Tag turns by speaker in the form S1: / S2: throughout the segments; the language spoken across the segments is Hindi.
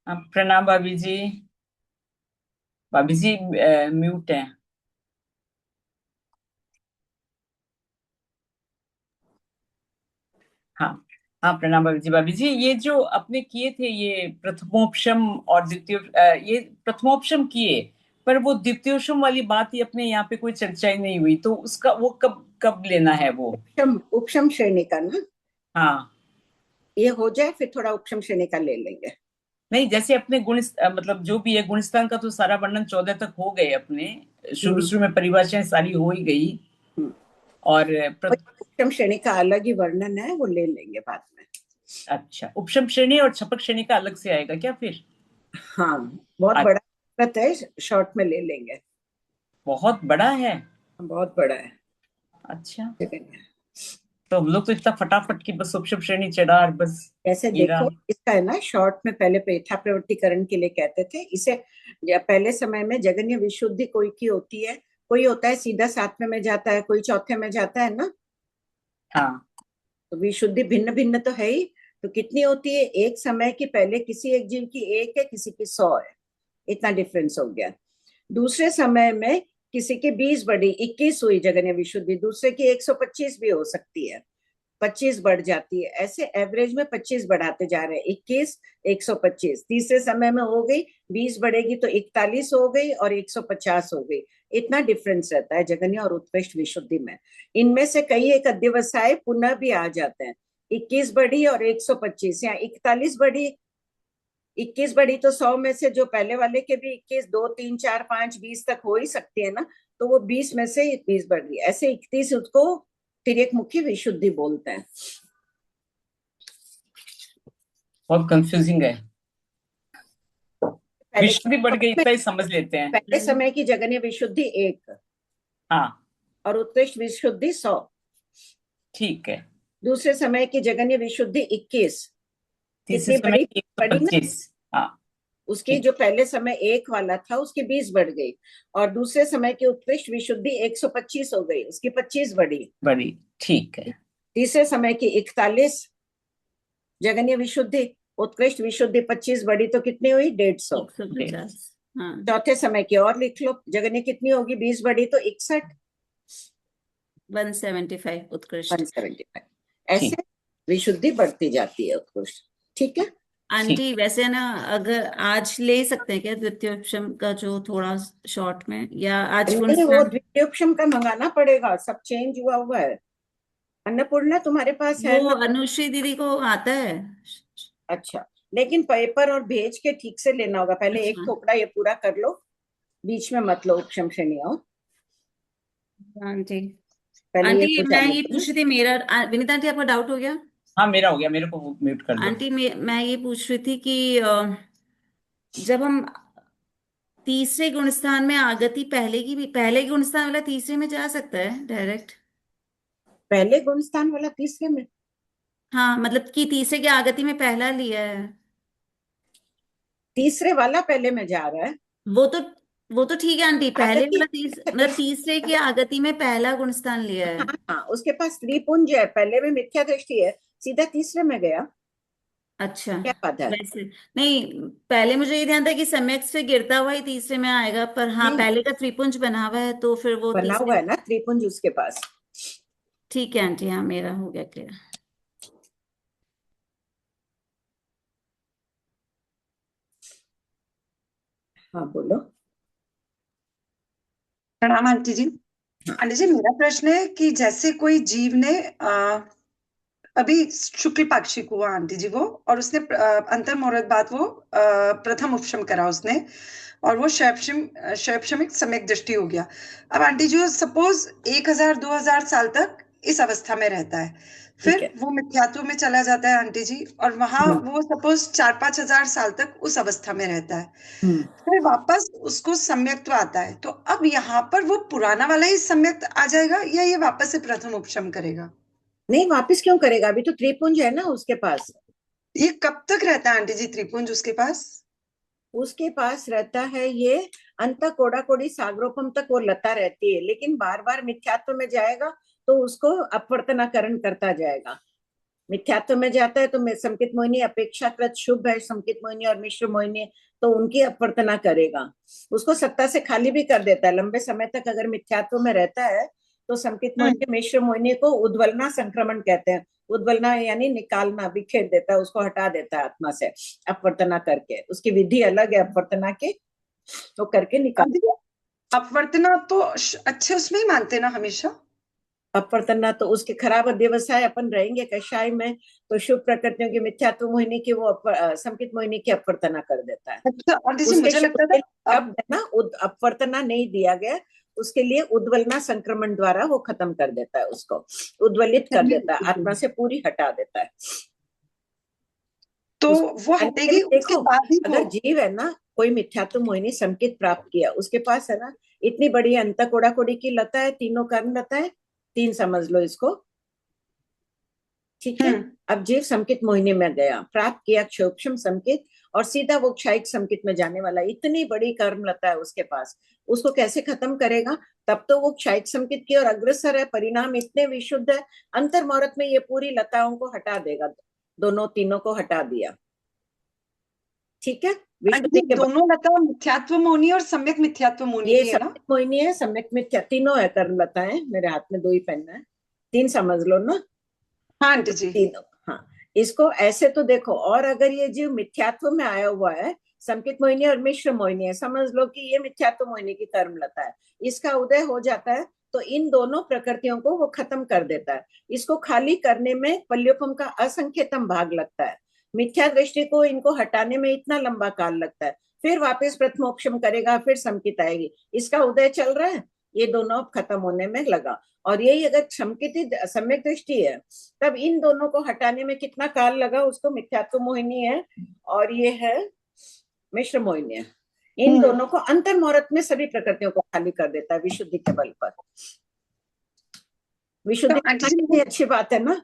S1: प्रणाम भाभी जी। भाभी जी म्यूट है। हाँ। हाँ, प्रणाम भाभी जी। भाभी जी, ये जो आपने किए थे, ये प्रथमोपशम और द्वितीय, ये प्रथमोपशम किए, पर वो द्वितीयोपशम वाली बात, ये अपने यहाँ पे कोई चर्चा ही नहीं हुई, तो उसका वो कब कब लेना है वो?
S2: उपशम उपशम श्रेणी का ना।
S1: हाँ।
S2: ये हो जाए फिर थोड़ा उपशम श्रेणी का ले लेंगे।
S1: नहीं, जैसे अपने मतलब जो भी है, गुणस्थान का तो सारा वर्णन 14 तक हो गए अपने। शुरू
S2: हम्म।
S1: शुरू में परिभाषाएं सारी हो ही गई।
S2: हम्म।
S1: और
S2: और उपशम श्रेणी का अलग ही वर्णन है, वो ले लेंगे बाद में।
S1: अच्छा, उपशम श्रेणी और छपक श्रेणी का अलग से आएगा क्या फिर?
S2: हाँ, बहुत बड़ा पत्र है, शॉर्ट में ले लेंगे।
S1: बहुत बड़ा है।
S2: बहुत बड़ा है।
S1: अच्छा।
S2: ठीक है।
S1: तो हम लोग तो इतना फटाफट की बस उपशम श्रेणी चढ़ा और बस
S2: ऐसे
S1: ये रहा।
S2: देखो, इसका है ना, शॉर्ट में पहले पेठा प्रवृत्तिकरण के लिए कहते थे इसे। या पहले समय में जगन्य विशुद्धि कोई की होती है, कोई होता है सीधा सातवें में जाता है, कोई चौथे में जाता है ना।
S1: हाँ।
S2: तो विशुद्धि भिन्न भिन्न तो है ही। तो कितनी होती है एक समय की, पहले किसी एक जीव की एक है, किसी की 100 है। इतना डिफरेंस हो गया। दूसरे समय में किसी की 20 बढ़ी, 21 हुई जगन्य विशुद्धि, दूसरे की 125 भी हो सकती है। 25 बढ़ जाती है, ऐसे एवरेज में 25 बढ़ाते जा रहे हैं, 21, 125। तीसरे समय में हो गई, 20 बढ़ेगी तो 41 हो गई और 150 हो गई। इतना डिफरेंस रहता है जगन्य और उत्कृष्ट विशुद्धि में। इनमें से कई एक अध्यवसाय पुनः भी आ जाते हैं। 21 बढ़ी और 125, या 41 बढ़ी, 21 बढ़ी तो 100 में से जो पहले वाले के भी 21, 2, 3, 4, 5, 20 तक हो ही सकती है ना। तो वो 20 में से 20 बढ़ गई, ऐसे 31, उसको तिर्यक मुखी विशुद्धि बोलते हैं।
S1: बहुत कंफ्यूजिंग है।
S2: पहले
S1: विश्व भी बढ़ गई, इतना ही समझ लेते हैं।
S2: पहले समय की जगन्य विशुद्धि 1
S1: हाँ।
S2: और उत्कृष्ट विशुद्धि 100।
S1: ठीक है।
S2: दूसरे समय की जगन्य विशुद्धि 21।
S1: तीसरे
S2: कितनी
S1: समय
S2: बड़ी?
S1: की
S2: बड़ी ना।
S1: 125। हाँ।
S2: उसकी
S1: ठीक।
S2: जो पहले समय 1 वाला था उसकी 20 बढ़ गई। और दूसरे समय की उत्कृष्ट विशुद्धि 125 हो गई, उसकी 25 बढ़ी।
S1: बड़ी। ठीक है।
S2: तीसरे समय की 41 जगन्य विशुद्धि, उत्कृष्ट विशुद्धि 25 बढ़ी तो कितनी हुई? 150।
S3: 150। हाँ।
S2: चौथे समय की और लिख लो, जगन्य कितनी होगी? 20 बढ़ी तो 61।
S3: 175 उत्कृष्ट।
S2: 175।
S1: ठीक।
S2: ऐसे विशुद्धि बढ़ती जाती है, उत्कृष्ट। ठीक है।
S1: ठीक।
S3: आंटी वैसे ना, अगर आज ले सकते हैं क्या द्वितीयोपशम का जो थोड़ा शॉर्ट में, या आज
S2: नहीं, वो
S3: गुणस्नान?
S2: द्वितीयोपशम का मंगाना पड़ेगा, सब चेंज हुआ हुआ है। अन्नपूर्णा तुम्हारे पास
S3: वो
S2: है ना?
S3: अनुश्री दीदी को आता है।
S2: अच्छा। लेकिन पेपर और भेज के ठीक से लेना होगा, पहले एक
S3: अच्छा।
S2: थोपड़ा ये पूरा कर लो। बीच में मत लो उपशम श्रेणी हो।
S3: आंटी।
S2: पहले ये
S3: आंटी
S2: हो
S3: मैं
S2: जाने
S3: ये
S2: दो ना।
S3: पूछ रही थी, मेरा विनीता आंटी आपका डाउट हो गया?
S1: हाँ, मेरा हो गया, मेरे को म्यूट कर दो।
S3: आंटी मैं ये पूछ रही थी कि जब हम तीसरे गुणस्थान में आगति पहले की भी, पहले गुणस्थान वाला तीसरे में जा सकता है डायरेक्ट?
S2: पहले गुण स्थान वाला तीसरे में?
S3: हाँ, मतलब कि तीसरे की आगति में पहला लिया है।
S2: तीसरे वाला पहले में जा रहा है।
S3: वो तो वो तो ठीक है आंटी, पहले
S2: आगति।
S3: वाला मतलब तीसरे की आगति में पहला गुणस्थान लिया है।
S2: हाँ हाँ, उसके पास त्रिपुंज है, पहले में मिथ्या दृष्टि है, सीधा तीसरे में गया।
S3: अच्छा।
S2: क्या बात है?
S3: वैसे नहीं, पहले मुझे ये ध्यान था कि सम्यक से गिरता हुआ ही तीसरे में आएगा, पर हाँ
S2: नहीं,
S3: पहले का त्रिपुंज बना हुआ है तो फिर वो
S2: बना हुआ
S3: तीसरे।
S2: है ना त्रिपुंज उसके पास।
S3: ठीक है आंटी, हाँ मेरा हो गया क्लियर।
S2: हाँ बोलो।
S4: प्रणाम आंटी जी।
S2: हाँ।
S4: आंटी जी, मेरा प्रश्न है कि जैसे कोई जीव ने अभी शुक्ल पाक्षिक हुआ आंटी जी वो, और उसने अंतर मुहूर्त बाद वो प्रथम उपशम करा उसने, और वो शैवक्षमिक सम्यक दृष्टि हो गया। अब आंटी जी, सपोज 1000-2000 साल तक इस अवस्था में रहता है,
S2: ठीक
S4: फिर
S2: है।
S4: वो मिथ्यात्व में चला जाता है आंटी जी, और वहां
S2: हम्म।
S4: वो सपोज 4-5 हजार साल तक उस अवस्था में रहता है,
S2: हम्म।
S4: फिर वापस उसको सम्यक्त्व आता है, तो अब यहाँ पर वो पुराना वाला ही सम्यक्त आ जाएगा या ये वापस से प्रथम उपशम करेगा?
S2: नहीं, वापस क्यों करेगा? अभी तो त्रिपुंज है ना उसके पास।
S4: ये कब तक रहता है आंटी जी त्रिपुंज उसके पास?
S2: उसके पास रहता है ये, अंत कोड़ा कोड़ी सागरोपम तक वो लता रहती है, लेकिन बार बार मिथ्यात्व में जाएगा तो उसको अपवर्तनाकरण करता जाएगा। मिथ्यात्व में जाता है तो संकित मोहिनी अपेक्षाकृत शुभ है, संकित मोहिनी और मिश्र मोहिनी, तो उनकी अपवर्तना करेगा, उसको सत्ता से खाली भी कर देता है। लंबे समय तक अगर मिथ्यात्व में रहता है तो संकित मोहिनी मिश्र मोहिनी को उद्वलना संक्रमण कहते हैं। उद्वलना यानी निकालना, बिखेर देता है, उसको हटा देता है आत्मा से अपवर्तना करके। उसकी विधि अलग है अपवर्तना के, तो करके निकाल।
S4: अपवर्तना तो अच्छे उसमें ही मानते ना हमेशा।
S2: अपवर्तना तो उसके खराब अध्यवसाय अपन रहेंगे कषाय में, तो शुभ प्रकृतियों की मिथ्यात्व मोहिनी की वो संकित मोहिनी की अपवर्तना कर देता है।
S4: अच्छा आंटी जी,
S2: उसके
S4: मुझे लगता था
S2: शब्द है ना, अपवर्तना नहीं दिया गया, उसके लिए उद्वलना संक्रमण द्वारा वो खत्म कर देता है, उसको उद्वलित कर देता है, आत्मा से पूरी हटा देता है।
S4: तो वो हटेगी उसके
S2: देखो,
S4: बाद ही
S2: अगर
S4: वो
S2: जीव है ना, कोई मिथ्यात्व मोहिनी संकेत प्राप्त किया, उसके पास है ना इतनी बड़ी अंत कोड़ा कोड़ी की लता है, तीनों कर्म लता है, 3 समझ लो इसको, ठीक है। अब जीव संकित मोहिनी में गया, प्राप्त किया क्षोभम संकित, और सीधा वो क्षायिक संकित में जाने वाला, इतनी बड़ी कर्म लता है उसके पास, उसको कैसे खत्म करेगा? तब तो वो क्षायिक संकित की ओर अग्रसर है, परिणाम इतने विशुद्ध है, अंतर मुहूर्त में ये पूरी लताओं को हटा देगा, दोनों तीनों को हटा दिया, ठीक है। विशुद्धि के बाद
S4: दोनों लता मिथ्यात्व मोहिनी और सम्यक मिथ्यात्व मोहिनी
S2: ये
S4: की है ना।
S2: सम्यक मोहिनी है, सम्यक मिथ्या, तीनों है कर्म लता है, मेरे हाथ में 2 ही पेन है, 3 समझ लो ना।
S4: हाँ आंटी जी।
S2: तीनों, हाँ। इसको ऐसे तो देखो, और अगर ये जीव मिथ्यात्व में आया हुआ है, संकित मोहिनी और मिश्र मोहिनी है, समझ लो कि ये मिथ्यात्व मोहिनी की कर्म लता है, इसका उदय हो जाता है तो इन दोनों प्रकृतियों को वो खत्म कर देता है। इसको खाली करने में पल्योपम का असंख्यतम भाग लगता है, मिथ्या दृष्टि को इनको हटाने में इतना लंबा काल लगता है, फिर वापस प्रथमोपशम करेगा, फिर संकित आएगी, इसका उदय चल रहा है, ये दोनों अब खत्म होने में लगा। और यही अगर संकित सम्यक दृष्टि है, तब इन दोनों को हटाने में कितना काल लगा, उसको मिथ्यात्व मोहिनी है और ये है मिश्र मोहिनी है, इन दोनों को अंतर मुहूर्त में सभी प्रकृतियों को खाली कर देता है विशुद्धि के बल पर। विशुद्धि
S4: तो आंटी जी
S2: कितनी अच्छी बात है ना।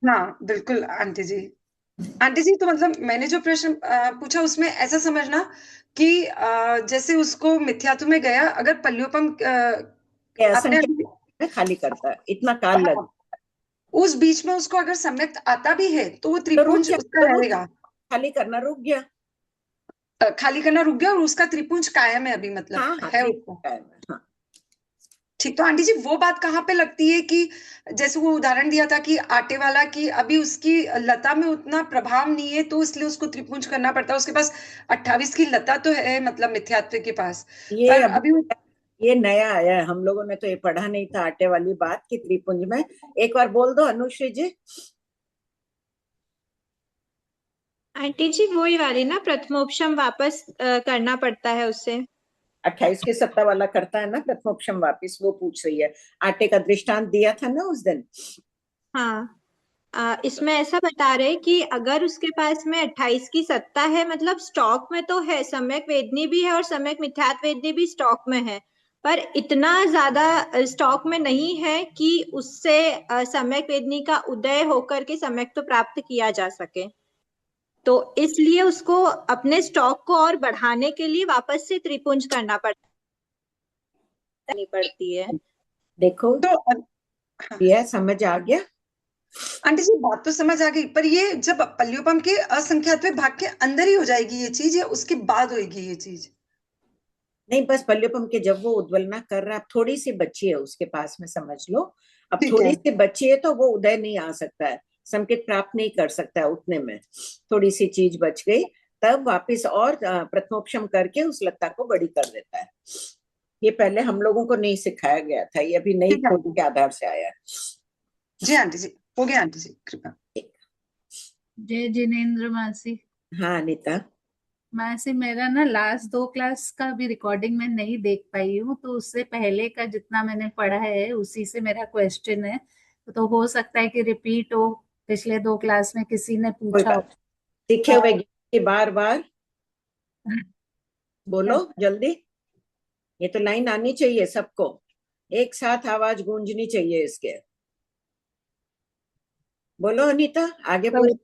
S4: हाँ बिल्कुल आंटी जी। आंटी जी तो मतलब मैंने जो प्रश्न पूछा उसमें ऐसा समझना कि जैसे उसको मिथ्यात्व में गया, अगर पल्योपम
S2: ये
S4: अपने
S2: असंख्य में खाली करता है, इतना काल लग,
S4: हाँ, उस बीच में उसको अगर सम्यक आता भी है तो वो
S2: तो रुक
S4: त्रिपुंज
S2: गया,
S4: उसका
S2: तो रुक,
S4: रहेगा।
S2: खाली करना रुक गया।
S4: खाली करना रुक गया और उसका त्रिपुंज कायम है अभी, मतलब
S2: हाँ हाँ,
S4: है
S2: ठीक
S4: उसको।
S2: है, हाँ।
S4: ठीक। तो आंटी जी वो बात कहाँ पे लगती है कि जैसे वो उदाहरण दिया था कि आटे वाला, कि अभी उसकी लता में उतना प्रभाव नहीं है तो इसलिए उसको त्रिपुंज करना पड़ता है, उसके पास 28 की लता तो है, मतलब मिथ्यात्व के पास,
S2: ये
S4: पर
S2: अभी
S4: अभी
S2: ये नया आया है, हम लोगों ने तो ये पढ़ा नहीं था आटे वाली बात की त्रिपुंज में। एक बार बोल दो अनुश्री जी।
S5: आंटी जी वही वाली ना, प्रथमोपशम वापस करना पड़ता है उससे।
S2: 28 की सत्ता वाला करता है ना प्रथमोपशम वापिस, वो पूछ रही है, आटे का दृष्टांत दिया था ना उस दिन।
S5: हाँ, इसमें ऐसा बता रहे कि अगर उसके पास में 28 की सत्ता है, मतलब स्टॉक में तो है, सम्यक वेदनी भी है और सम्यक मिथ्यात्व वेदनी भी स्टॉक में है, पर इतना ज्यादा स्टॉक में नहीं है कि उससे सम्यक वेदनी का उदय होकर के सम्यक तो प्राप्त किया जा सके। तो इसलिए उसको अपने स्टॉक को और बढ़ाने के लिए वापस से त्रिपुंज करना पड़ती है।
S2: देखो
S4: तो
S2: ये समझ आ गया।
S4: आंटी जी बात तो समझ आ गई, पर ये जब पल्योपम के असंख्यात्व भाग के अंदर ही हो जाएगी ये चीज, या उसके बाद होगी ये चीज?
S2: नहीं, बस पल्योपम के जब वो उद्वलना कर रहा है, अब थोड़ी सी बच्ची है उसके पास में, समझ लो, अब
S4: ठीक
S2: थोड़ी
S4: है।
S2: सी बच्ची है तो वो उदय नहीं आ सकता है, संकेत प्राप्त नहीं कर सकता है उतने में, थोड़ी सी चीज बच गई, तब वापिस और प्रथमोपशम करके उस लता को बड़ी कर देता है। ये पहले हम लोगों को नहीं सिखाया गया था, ये अभी नई
S4: ठीक है
S2: खोज
S4: आंटी
S2: के आधार से आया है।
S4: जी। आंटी जी हो गया आंटी जी, कृपा।
S6: जय जिनेन्द्र मासी।
S2: हाँ अनीता।
S6: मासी मेरा ना लास्ट 2 क्लास का भी रिकॉर्डिंग मैं नहीं देख पाई हूँ, तो उससे पहले का जितना मैंने पढ़ा है उसी से मेरा क्वेश्चन है, तो हो सकता है कि रिपीट हो, पिछले 2 क्लास में किसी ने
S2: कोई
S6: पूछा हो।
S2: बात, सीखे हुए ज्ञान की बार बार बोलो जल्दी, ये तो लाइन आनी चाहिए सबको, एक साथ आवाज गूंजनी चाहिए इसके। बोलो अनीता, आगे
S6: तो
S2: पूछ।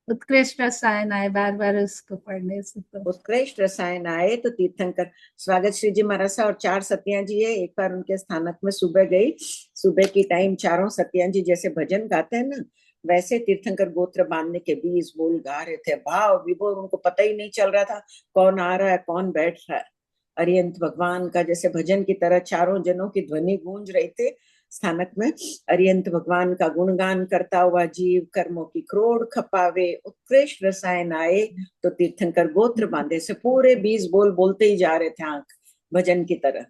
S6: उत्कृष्ट रसायन आए बार बार उसको पढ़ने से तो।
S2: उत्कृष्ट रसायन आए तो तीर्थंकर स्वागत श्री जी महाराज साहब और 4 सतिया जी है। एक बार उनके स्थानक में सुबह गई, सुबह की टाइम चारों सतिया जी जैसे भजन गाते हैं ना, वैसे तीर्थंकर गोत्र बांधने के 20 बोल गा रहे थे, भाव विभोर उनको पता ही नहीं चल रहा था कौन आ रहा है कौन बैठ रहा है। अरियंत भगवान का जैसे भजन की तरह चारों जनों की ध्वनि गूंज रही थी स्थानक में। अरियंत भगवान का गुणगान करता हुआ जीव कर्मों की क्रोड़ खपावे, उत्कृष्ट रसायन आए तो तीर्थंकर गोत्र बांधे से पूरे 20 बोल बोलते ही जा रहे थे आंख भजन की तरह।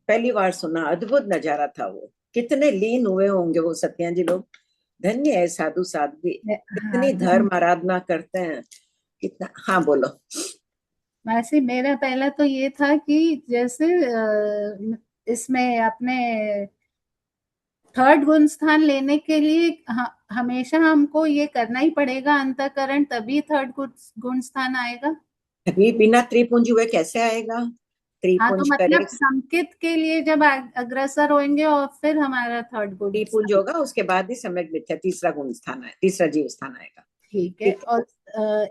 S2: पहली बार सुना, अद्भुत नजारा था वो। कितने लीन हुए होंगे वो सत्या जी लोग, धन्य है साधु साध्वी, कितनी
S6: हाँ,
S2: धर्म आराधना करते हैं कितना। हाँ बोलो।
S6: वैसे मेरा पहला तो ये था कि जैसे इसमें अपने थर्ड गुण स्थान लेने के लिए हमेशा हमको ये करना ही पड़ेगा अंतःकरण, तभी थर्ड गुण स्थान आएगा।
S2: अभी बिना त्रिपुंज हुए कैसे आएगा?
S6: हाँ, तो
S2: त्रिपुंज
S6: मतलब
S2: करे,
S6: संकेत के लिए जब अग्रसर होंगे और फिर हमारा थर्ड गुण
S2: त्रिपुंज
S6: स्थान।
S2: होगा उसके बाद ही सम्यक मिथ्या तीसरा गुण स्थान है, तीसरा जीव स्थान आएगा।
S6: ठीक है। और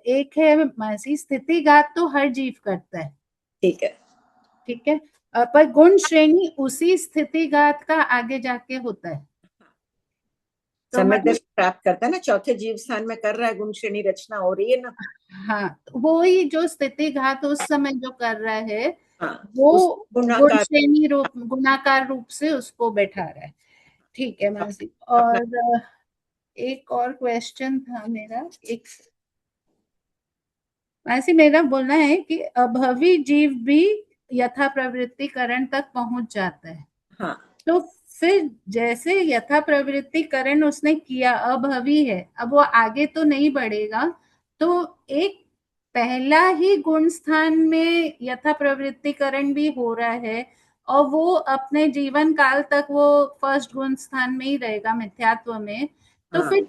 S6: एक है मासी स्थितिघात तो हर जीव करता है,
S2: ठीक है।
S6: ठीक है, पर गुण श्रेणी उसी स्थितिघात का आगे जाके होता है। तो
S2: सम्यक
S6: मतलब
S2: दर्शन प्राप्त करता है ना, चौथे जीव स्थान में कर रहा है, गुण श्रेणी रचना हो रही है ना।
S6: हाँ, तो वो ही जो स्थितिघात उस समय जो कर रहा है
S2: हाँ,
S6: वो
S2: उस
S6: गुण
S2: गुणाकार
S6: श्रेणी रूप गुणाकार रूप से उसको बैठा रहा है। ठीक है मासी।
S2: अपना
S6: और एक और क्वेश्चन था मेरा, एक मासी मेरा बोलना है कि अभवी जीव भी यथा प्रवृत्तिकरण तक पहुंच जाता है।
S2: हाँ
S6: तो फिर जैसे यथा प्रवृत्तिकरण उसने किया, अभवी है, अब वो आगे तो नहीं बढ़ेगा, तो एक पहला ही गुण स्थान में यथा प्रवृत्तिकरण भी हो रहा है और वो अपने जीवन काल तक वो फर्स्ट गुण स्थान में ही रहेगा मिथ्यात्व में। तो
S2: हाँ।
S6: फिर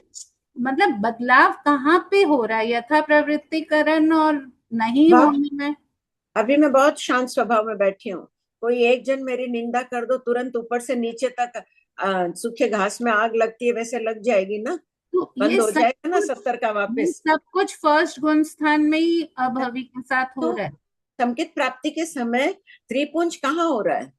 S6: मतलब बदलाव कहाँ पे हो रहा है यथा प्रवृत्तिकरण और नहीं
S2: वाह,
S6: होने में?
S2: अभी मैं बहुत शांत स्वभाव में बैठी हूँ, कोई एक जन मेरी निंदा कर दो तुरंत ऊपर से नीचे तक सूखे घास में आग लगती है वैसे लग जाएगी ना,
S6: तो
S2: बंद
S6: ये
S2: हो
S6: सब
S2: जाएगा ना
S6: कुछ
S2: 70 का
S6: ये
S2: वापस।
S6: सब कुछ फर्स्ट गुण स्थान में ही अभवी के साथ हो
S2: तो
S6: रहा है।
S2: संकेत प्राप्ति के समय त्रिपुंज कहाँ हो रहा है,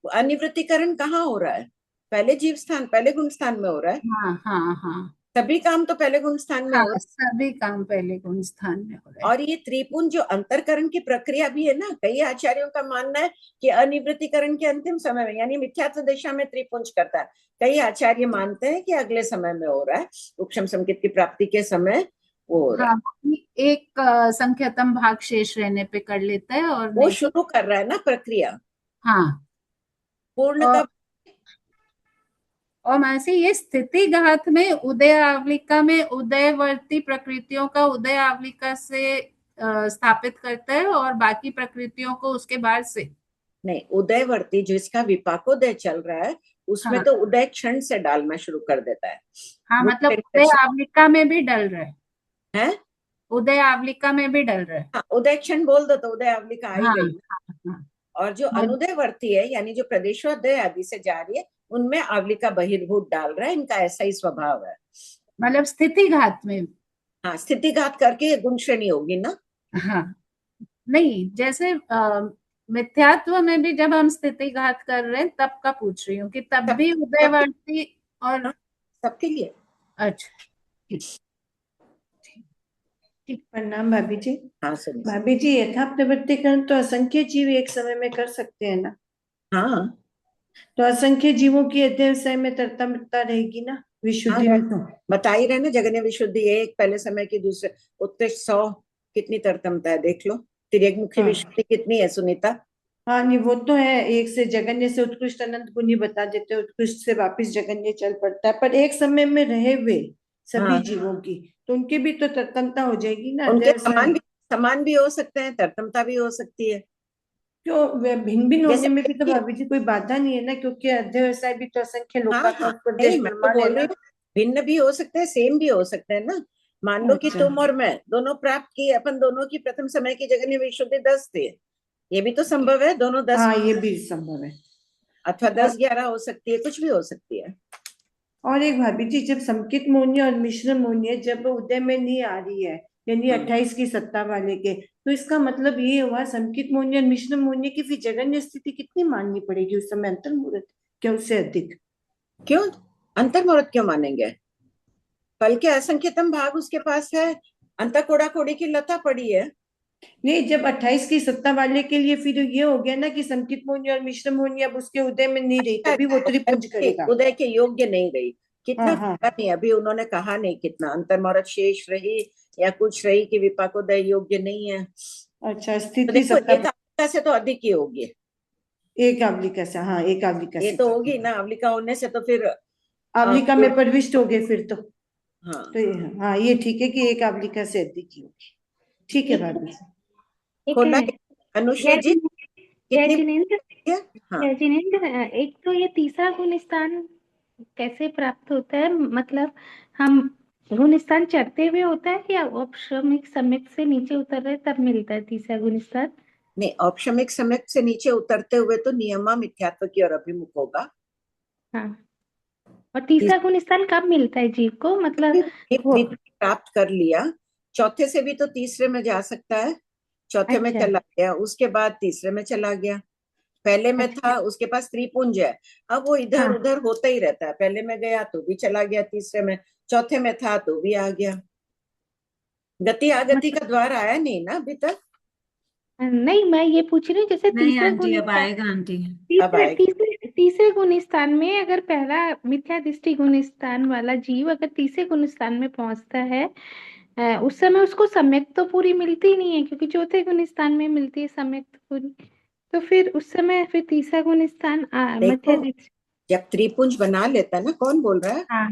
S2: अनिवृत्तिकरण कहाँ हो रहा है? पहले जीव स्थान पहले गुण स्थान में हो रहा है।
S6: हाँ हाँ हाँ
S2: सभी काम तो पहले गुण स्थान में हो
S6: हाँ,
S2: रहा
S6: सभी काम पहले गुण स्थान में हो रहे
S2: है।
S6: हैं।
S2: और ये त्रिपुंज जो अंतरकरण की प्रक्रिया भी है ना, कई आचार्यों का मानना है कि अनिवृत्तिकरण के अंतिम समय में यानी मिथ्यात्व दिशा में त्रिपुंज करता है। कई आचार्य मानते हैं कि अगले समय में हो रहा है, उपशम संकेत की प्राप्ति के समय वो हो रहा है।
S6: हाँ, एक संख्यातम भाग शेष रहने पे कर लेता है और
S2: वो
S6: नहीं तो
S2: शुरू कर रहा है ना प्रक्रिया,
S6: हाँ।
S2: पूर्ण
S6: और
S2: का
S6: मासी ये स्थिति घात में उदय आवलिका में उदयवर्ती प्रकृतियों का उदय आवलिका से स्थापित करता है और बाकी प्रकृतियों को उसके बाद से।
S2: नहीं, उदयवर्ती जिसका विपाकोदय चल रहा है उसमें
S6: हाँ
S2: तो उदय क्षण से डालना शुरू कर देता है।
S6: हाँ,
S2: गुण
S6: मतलब
S2: श्रेणी
S6: उदय
S2: रचना
S6: आवलिका में भी डल रहा है,
S2: है।
S6: उदय आवलिका में भी डल रहा है।
S2: हाँ, उदय क्षण बोल दो तो उदय आवलिका आ ही
S6: हाँ
S2: गई ना।
S6: हाँ हाँ,
S2: और जो
S6: और
S2: अनुदयवर्ती है यानी जो प्रदेशोदय आदि से जा रही है उनमें आवलिका बहिर्भूत डाल रहा है, इनका ऐसा ही स्वभाव है।
S6: मतलब स्थिति घात में।
S2: हाँ, स्थितिघात करके ये गुण श्रेणी होगी ना।
S6: हाँ, नहीं जैसे मिथ्यात्व में भी जब हम स्थिति घात कर रहे हैं तब का पूछ रही हूँ कि तब
S2: सब
S6: भी
S2: सबके
S6: उदयवर्ती और
S2: हाँ, सबके लिए।
S6: अच्छा ठीक ठीक।
S7: प्रणाम भाभी जी।
S2: हाँ सुनिए।
S7: भाभी जी यथा प्रवृत्तिकरण तो असंख्य जीव एक समय में कर सकते हैं ना,
S2: हाँ
S7: तो असंख्य जीवों की अध्यवसाय में तरतमता रहेगी ना
S2: हाँ,
S7: विशुद्धि में। तो
S2: बता ही रहे ना, जगन्य विशुद्धि एक पहले समय की, दूसरे उत्कृष्ट 100 कितनी तरतमता है देख लो। तिर्यकमुखी
S7: हाँ
S2: विशुद्धि कितनी है सुनीता?
S7: हाँ, नहीं वो तो है, एक से जगन्य से उत्कृष्ट अनंत गुनी बता देते हैं, उत्कृष्ट से वापिस जगन्य चल पड़ता है, पर एक समय में रहे हुए सभी
S2: हाँ,
S7: जीवों की तो उनकी भी तो तरतमता हो जाएगी ना,
S2: उनके
S7: अध्यवसाय।
S2: समान भी हो सकते हैं, तरतमता भी हो सकती है।
S7: क्यों भिन्न भिन्न होने
S2: जैसे
S7: में भी तो भाभी जी कोई बाधा नहीं है ना, क्योंकि अध्यवसाय भी तो असंख्य
S2: हाँ
S7: लोका का
S2: हाँ,
S7: प्रदेश
S2: नहीं मैं तो
S7: प्रमाण है
S2: बोल रही
S7: ना।
S2: हूँ भिन्न भी हो सकते हैं, सेम भी हो सकते हैं ना। मान लो कि
S7: अच्छा
S2: तुम और मैं दोनों प्राप्त किए, अपन दोनों की प्रथम समय की जगन्य विशुद्धि 10 थी, ये भी तो संभव है, दोनों 10
S7: हाँ, ये भी संभव है।
S2: अथवा
S7: और
S2: 10-11 हो सकती है, कुछ भी हो सकती है।
S7: और एक भाभी जी, जब संकित मोहनी और मिश्र मोहनी जब उदय में नहीं आ रही है, यानी 28 की सत्ता वाले के, तो इसका मतलब ये हुआ संकित मोहनी और मिश्र मोहनी की फिर जगन्य स्थिति कितनी माननी पड़ेगी उस समय, अंतर मुहूर्त क्या उससे अधिक?
S2: क्यों अंतर मुहूर्त क्यों मानेंगे? कल के असंख्यतम भाग उसके पास है, अंतर कोड़ा कोड़ी की लता पड़ी है।
S7: नहीं, जब 28 की सत्ता वाले के लिए फिर ये हो गया ना कि संकित मोहनी और मिश्र मोहनी अब उसके उदय में नहीं रही, तभी वो त्रिपुंज करेगा।
S2: उदय के योग्य नहीं रही, कितना
S7: हाँ हाँ,
S2: पता नहीं, अभी उन्होंने कहा नहीं कितना अंतर मुहूर्त शेष रही या कुछ रही कि विपाकोदय योग्य नहीं है।
S7: अच्छा,
S2: तो
S7: स्थिति
S2: देखो
S7: सत्ता
S2: एक आवलिका से तो अधिक ही होगी,
S7: एक आवलिका से, हाँ एक आवलिका
S2: ये
S7: से
S2: तो होगी ना, आवलिका होने से तो फिर
S7: आवलिका में प्रविष्ट हो गए फिर तो।
S2: हाँ
S7: तो हाँ, ये ठीक है कि एक आवलिका से अधिक ही होगी। ठीक है भाभी जी।
S8: एक
S2: खोला
S8: मिनट।
S2: अनुश्री जी
S8: जय
S2: कितनी
S8: जिनेंद्र,
S2: है? हाँ
S8: जय जिनेंद्र, एक तो ये तीसरा गुण स्थान कैसे प्राप्त होता है? मतलब हम गुण स्थान चढ़ते हुए होता है या औपश्रमिक सम्यक से नीचे उतर रहे तब मिलता है तीसरा गुण स्थान?
S2: नहीं, औपशमिक सम्यक से नीचे उतरते हुए तो नियमा मिथ्यात्व की ओर अभिमुख होगा।
S8: हाँ, और तीसरा गुण स्थान कब मिलता है जीव को? मतलब वो
S2: प्राप्त कर लिया, चौथे से भी तो तीसरे में जा सकता है, चौथे में
S8: अच्छा
S2: चला गया, उसके बाद तीसरे में चला गया। पहले में
S8: अच्छा,
S2: था, उसके पास त्रिपुंज है, अब वो इधर
S8: हाँ
S2: उधर होता ही रहता है, पहले में गया तो भी चला गया तीसरे में, चौथे में था तो भी आ गया। गति आगति का द्वार आया नहीं ना अभी तक।
S8: नहीं, मैं ये पूछ रही हूँ जैसे
S3: नहीं
S8: तीसरे
S3: आंटी,
S8: गुण
S3: अब
S8: स्थान,
S3: आएगा आंटी।
S2: अब
S8: तीसरे
S2: आएगा।
S8: तीसरे गुण स्थान में अगर पहला मिथ्या दृष्टि गुण स्थान वाला जीव अगर तीसरे गुण स्थान में पहुंचता है, उस समय उसको सम्यक तो पूरी मिलती नहीं है, क्योंकि चौथे गुण स्थान में मिलती है सम्यक तो पूरी। तो फिर उस समय फिर तीसरा गुण स्थान मिथ्या
S2: देखो
S8: दृष्टि।
S2: जब त्रिपुंज बना लेता है ना, कौन बोल रहा है?
S8: हाँ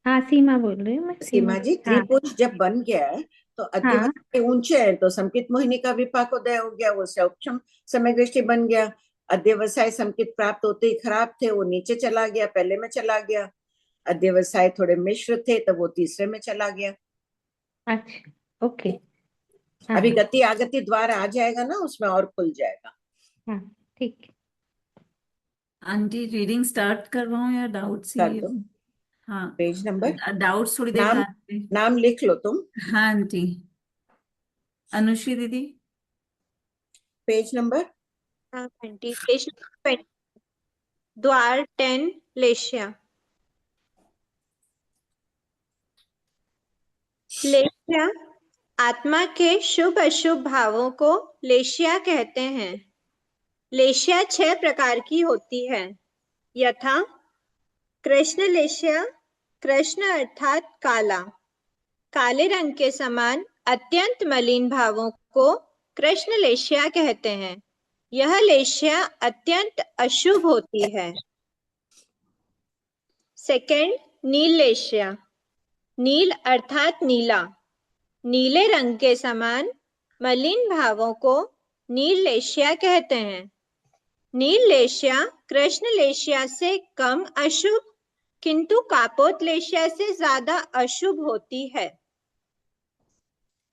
S8: हाँ, सीमा बोल रही हूँ मैं, सीमा।
S2: सीमा जी,
S8: हाँ
S2: त्रिपुंज जब बन गया है तो
S8: हाँ
S2: अध्यवसाय ऊंचे है, तो संकित मोहिनी का विपाकोदय हो गया, वो सौक्षम समय दृष्टि बन गया। अध्यवसाय संकित प्राप्त होते ही खराब थे, वो नीचे चला गया, पहले में चला गया। अध्यवसाय थोड़े मिश्र थे तो वो तीसरे में चला गया।
S8: अच्छा, ओके। हाँ
S2: अभी गति आगति द्वार आ जाएगा ना, उसमें और खुल जाएगा।
S8: हाँ, ठीक है।
S3: आंटी रीडिंग स्टार्ट करवाऊं या डाउट्स
S2: कर
S3: ही?
S2: दो
S3: हाँ,
S2: पेज नंबर,
S3: डाउट्स थोड़ी देर
S2: नाम
S3: बाद में।
S2: नाम लिख लो तुम।
S3: हाँ आंटी। अनुश्री दीदी।
S2: पेज नंबर
S5: हाँ आंटी, पेज नंबर 20, द्वार 10, लेशिया। लेशिया आत्मा के शुभ अशुभ भावों को लेशिया कहते हैं। लेशिया 6 प्रकार की होती है, यथा कृष्ण लेशिया, कृष्ण अर्थात काला, काले रंग के समान अत्यंत मलिन भावों को कृष्ण लेशिया कहते हैं। यह लेशिया अत्यंत अशुभ होती है। सेकंड, नील लेशिया, नील अर्थात नीला, नीले रंग के समान मलिन भावों को नील लेशिया कहते हैं। नील लेशिया कृष्ण लेशिया से कम अशुभ किंतु कापोत लेशिया से ज्यादा अशुभ होती है।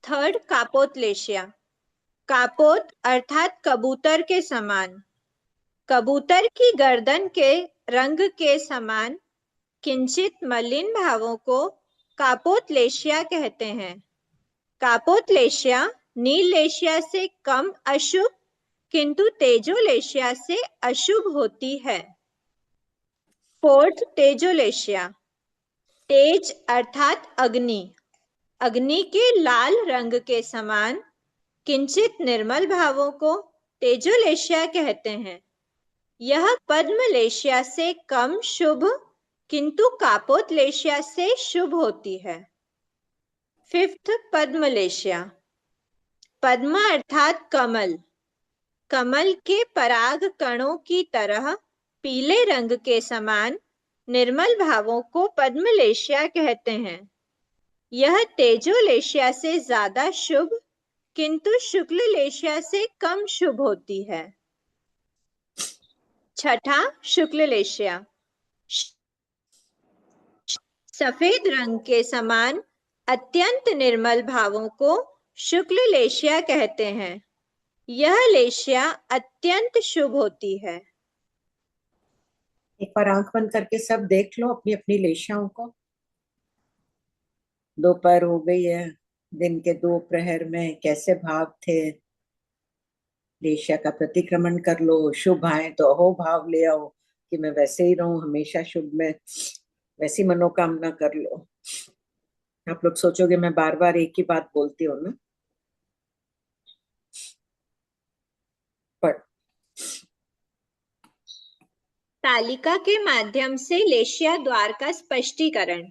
S5: थर्ड, कापोत लेशिया, कापोत अर्थात कबूतर के समान, कबूतर की गर्दन के रंग के समान किंचित मलिन भावों को कापोत लेशिया कहते हैं। कापोत लेशिया नील लेशिया से कम अशुभ किंतु तेजो लेशिया से अशुभ होती है। फोर्थ, तेजो लेशिया, तेज अर्थात अग्नि, अग्नि के लाल रंग के समान किंचित निर्मल भावों को तेजो लेशिया कहते हैं। यह पद्म लेशिया से कम शुभ किंतु कापोत लेशिया से शुभ होती है। फिफ्थ, पद्म लेशिया, पद्म अर्थात कमल, कमल के पराग कणों की तरह पीले रंग के समान निर्मल भावों को पद्म लेशिया कहते हैं। यह तेजो लेशिया से ज्यादा शुभ किंतु शुक्ल लेशिया से कम शुभ होती है। छठा, शुक्ल लेशिया, सफेद रंग के समान अत्यंत निर्मल भावों को शुक्ल लेशिया कहते हैं। यह लेशिया अत्यंत शुभ होती है।
S2: एक बार आंख बंद करके सब देख लो अपनी अपनी लेशाओं को। दोपहर हो गई है, दिन के 2 प्रहर में कैसे भाव थे, लेशा का प्रतिक्रमण कर लो। शुभ आए तो अहो भाव ले आओ कि मैं वैसे ही रहूं हमेशा शुभ में, वैसी मनोकामना कर लो। आप लोग सोचोगे मैं बार बार एक ही बात बोलती हूँ ना, पर
S5: तालिका के माध्यम से लेशिया द्वार का स्पष्टीकरण।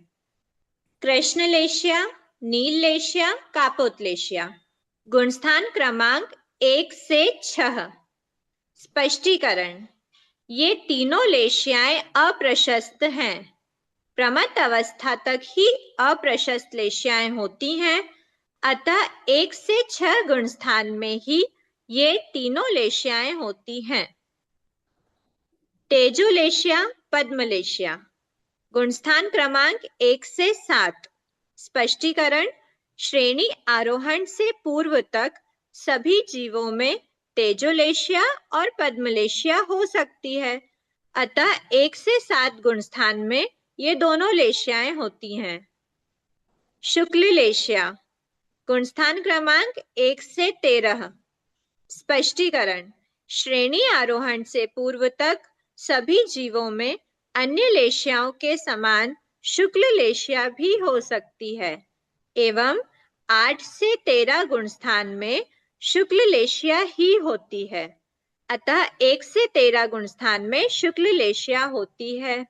S5: कृष्ण लेशिया, नील लेशिया, कापोत लेशिया। गुणस्थान क्रमांक 1 से 6। स्पष्टीकरण। ये तीनों लेशियाएं अप्रशस्त हैं। प्रमत्त अवस्था तक ही अप्रशस्त लेशियाएं होती हैं, अतः 1 से 6 गुणस्थान में ही ये तीनों लेशियाएं होती हैं। तेजोलेशिया, पद्मलेशिया। गुणस्थान क्रमांक 1 से 7। स्पष्टीकरण। श्रेणी आरोहण से पूर्व तक सभी जीवों में तेजोलेशिया और पद्मलेशिया हो सकती है, अतः 1 से 7 गुणस्थान में ये दोनों लेशियाएं होती हैं। शुक्ल लेशिया। गुणस्थान क्रमांक 1 से 13। स्पष्टीकरण। श्रेणी आरोहण से पूर्व तक सभी जीवों में अन्य लेशियाओं के समान शुक्ल लेशिया भी हो सकती है, एवं 8 से 13 गुणस्थान में शुक्ल लेशिया ही होती है, अतः 1 से 13 गुणस्थान में शुक्ल लेशिया होती है।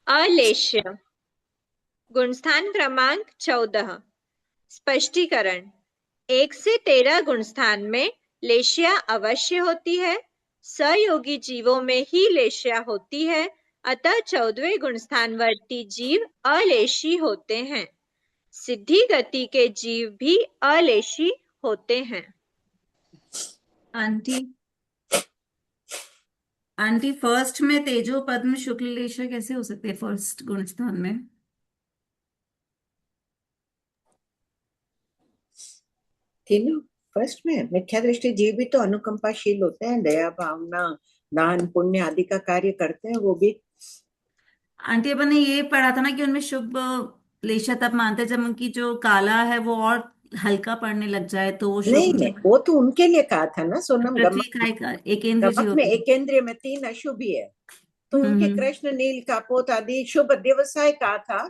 S5: अलेश्य। गुणस्थान क्रमांक 14। स्पष्टीकरण। 1 से 13 गुणस्थान में लेशिया अवश्य होती है, सहयोगी जीवों में ही लेशिया होती है, अतः 14वें गुणस्थानवर्ती जीव अलेशी होते हैं। सिद्धि गति के जीव भी अलेशी होते हैं।
S3: आंटी फर्स्ट में तेजो पद्म शुक्ल लेशिया कैसे हो सकते हैं फर्स्ट गुणस्थान में?
S2: तीनों फर्स्ट में मिथ्या दृष्टि जीव भी तो अनुकंपाशील होते हैं, दया भावना दान पुण्य आदि का कार्य करते हैं वो भी।
S3: आंटी अपन ने ये पढ़ा था ना कि उनमें शुभ लेशिया तब मानते हैं जब उनकी जो काला है वो और हल्का पड़ने लग जाए तो वो शुभ
S2: नहीं नहीं, वो तो उनके लिए कहा था ना सोनम।
S3: पृथ्वी
S2: गमक
S3: का एक इंद्र
S2: गमक
S3: जीव
S2: में
S3: होते हैं।
S2: एकेंद्रिय में 3 अशुभ ही है, तो उनके
S3: हम्म।
S2: कृष्ण नील कापोत आदि शुभ अध्यवसाय कहा था।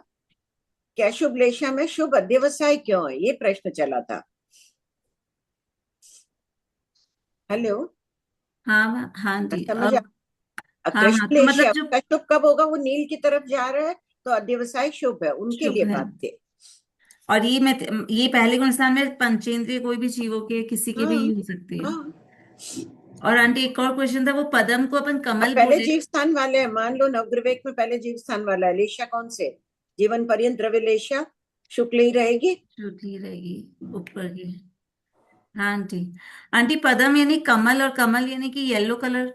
S2: क्या शुभ लेशा में शुभ अध्यवसाय क्यों है, ये प्रश्न चला था। हेलो,
S3: हाँ हाँ आंटी
S2: समझ
S3: अब हाँ हाँ
S2: कृष्ण
S3: तो
S2: लेशा
S3: मतलब जो
S2: का शुभ कब होगा, वो नील की तरफ जा रहा है तो अध्यवसाय शुभ है, उनके
S3: शुभ
S2: लिए
S3: है,
S2: बात थी।
S3: और ये पहले गुणस्थान में पंचेंद्रिय कोई भी जीवों के किसी के भी
S2: हाँ
S3: हो सकती है।
S2: हाँ।
S3: और आंटी एक और क्वेश्चन था, वो पदम को अपन
S2: अब
S3: कमल
S2: पहले
S3: बोले।
S2: जीव स्थान वाले हैं, मान लो नवग्रवेक में पहले जीव स्थान वाला है, लेशा कौन से, जीवन पर्यंत द्रव्य लेशा शुक्ल ही रहेगी।
S3: शुक्ल रहेगी ऊपर की। हाँ आंटी। आंटी पदम यानी कमल, और कमल यानी कि येलो कलर।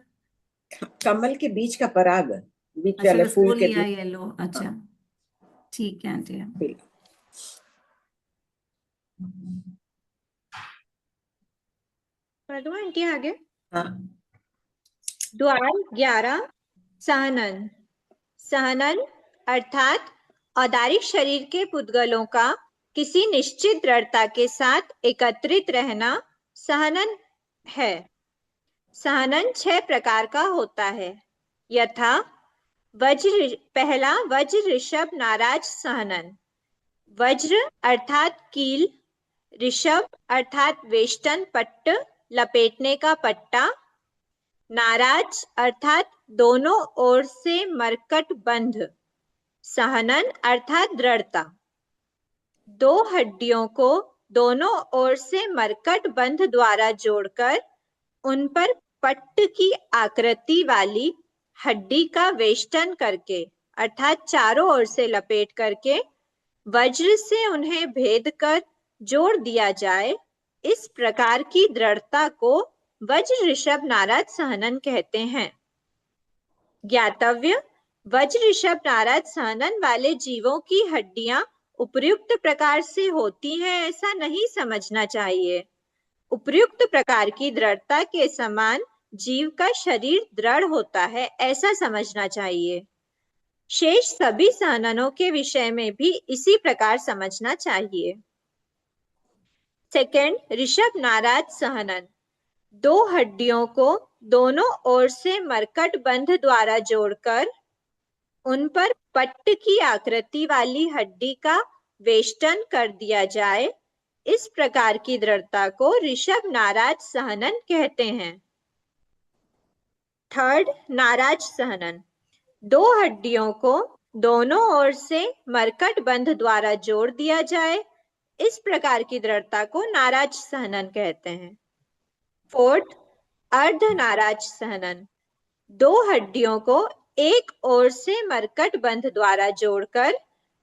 S2: कमल के बीच का पराग, बीच
S3: अच्छा
S2: वाले
S3: बस
S2: फूल
S3: वो
S2: के
S3: लिया
S2: बीच।
S3: येलो, अच्छा
S2: हाँ,
S3: ठीक है आंटी।
S2: बिल्कुल।
S5: पढ़ो आंटी आगे।
S2: हाँ,
S5: द्वार 11। सहनन। सहनन अर्थात औदारिक शरीर के पुद्गलों का किसी निश्चित दृढ़ता के साथ एकत्रित रहना सहनन है। सहनन 6 प्रकार का होता है, यथा पहला वज्र ऋषभ नाराज सहनन। वज्र अर्थात कील, ऋषभ अर्थात वेष्टन पट्ट लपेटने का पट्टा, नाराज अर्थात दोनों ओर से मरकट बंध, सहनन अर्थात दृढ़ता। 2 हड्डियों को दोनों ओर से मरकट बंध द्वारा जोड़कर उन पर पट्ट की आकृति वाली हड्डी का वेष्टन करके अर्थात चारों ओर से लपेट करके वज्र से उन्हें भेद कर जोड़ दिया जाए, इस प्रकार की दृढ़ता को वज्र ऋषभ नाराज सहनन कहते हैं। ज्ञातव्य, वज्र ऋषभ नाराज सहनन वाले जीवों की हड्डियां उपर्युक्त प्रकार से होती हैं ऐसा नहीं समझना चाहिए। उपर्युक्त प्रकार की दृढ़ता के समान जीव का शरीर दृढ़ होता है ऐसा समझना चाहिए। शेष सभी सहननों के विषय में भी इसी प्रकार समझना चाहिए। सेकंड, ऋषभ नाराज सहनन। दो हड्डियों को दोनों ओर से मरकट बंध द्वारा जोड़कर उन पर पट्ट की आकृति वाली हड्डी का वेष्टन कर दिया जाए, इस प्रकार की दृढ़ता को ऋषभ नाराज सहनन कहते हैं। थर्ड, नाराज सहनन। दो हड्डियों को दोनों ओर से मरकट बंध द्वारा जोड़ दिया जाए, इस प्रकार की दृढ़ता को नाराज सहनन कहते हैं। फोर्थ, अर्ध नाराज सहनन। दो हड्डियों को एक ओर से मरकट बंध द्वारा जोड़कर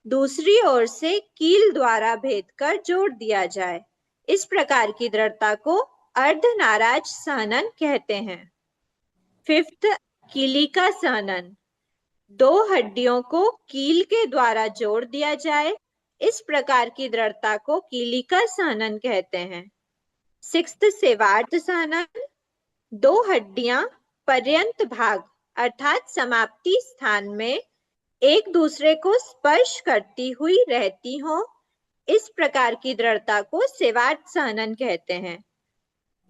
S5: दूसरी ओर से कील द्वारा भेद कर जोड़ दिया जाए, इस प्रकार की दृढ़ता को अर्ध नाराज सहनन कहते हैं। फिफ्थ, कीलिका सहनन। दो हड्डियों को कील के द्वारा जोड़ दिया जाए, इस प्रकार की दृढ़ता को कीलिका सहनन कहते हैं। सिक्स्थ, सेवार्थ सहनन। दो हड्डियां पर्यंत भाग अर्थात समाप्ति स्थान में एक दूसरे को स्पर्श करती हुई रहती हो, इस प्रकार की दृढ़ता को सेवार्थ सहनन कहते हैं।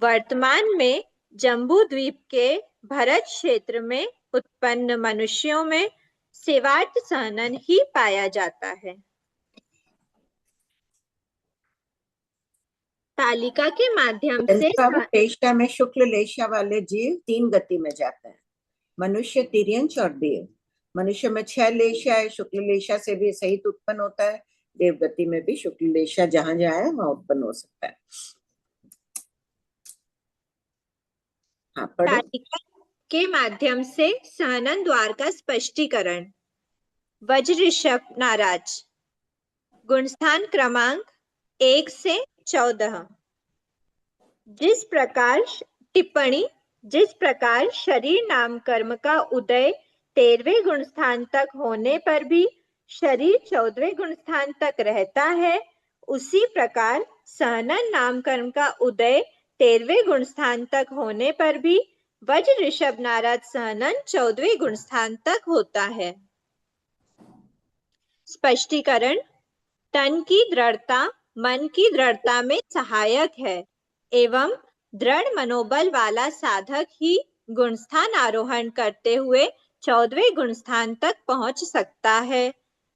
S5: वर्तमान में जम्बू द्वीप के भरत क्षेत्र में उत्पन्न मनुष्यों में सेवार्थ सहनन ही पाया जाता है। तालिका के माध्यम से
S2: लेशा में शुक्ल लेशा वाले जीव 3 गति में जाते हैं, मनुष्य, तिर्यंच और देव। मनुष्य में 6 लेशा है, शुक्ल लेशा से भी सहित उत्पन्न होता है। देव गति में भी शुक्ल लेशा जहां जाए वहां उत्पन्न हो सकता है। हाँ, पढ़ो।
S5: तालिका के माध्यम से सहनन द्वार का स्पष्टीकरण। वज्र ऋषभ नाराज। गुणस्थान क्रमांक 1 से 14। जिस प्रकार टिप्पणी, जिस प्रकार शरीर नाम कर्म का उदय 13वें गुणस्थान तक होने पर भी शरीर 14वें गुणस्थान तक रहता है, उसी प्रकार सहनन नाम कर्म का उदय 13वें गुणस्थान तक होने पर भी वज्र ऋषभ नाराज सहनन 14वें गुणस्थान तक होता है। स्पष्टीकरण। तन की दृढ़ता मन की दृढ़ता में सहायक है एवं दृढ़ मनोबल वाला साधक ही गुणस्थान आरोहण करते हुए 14वें गुणस्थान तक पहुंच सकता है।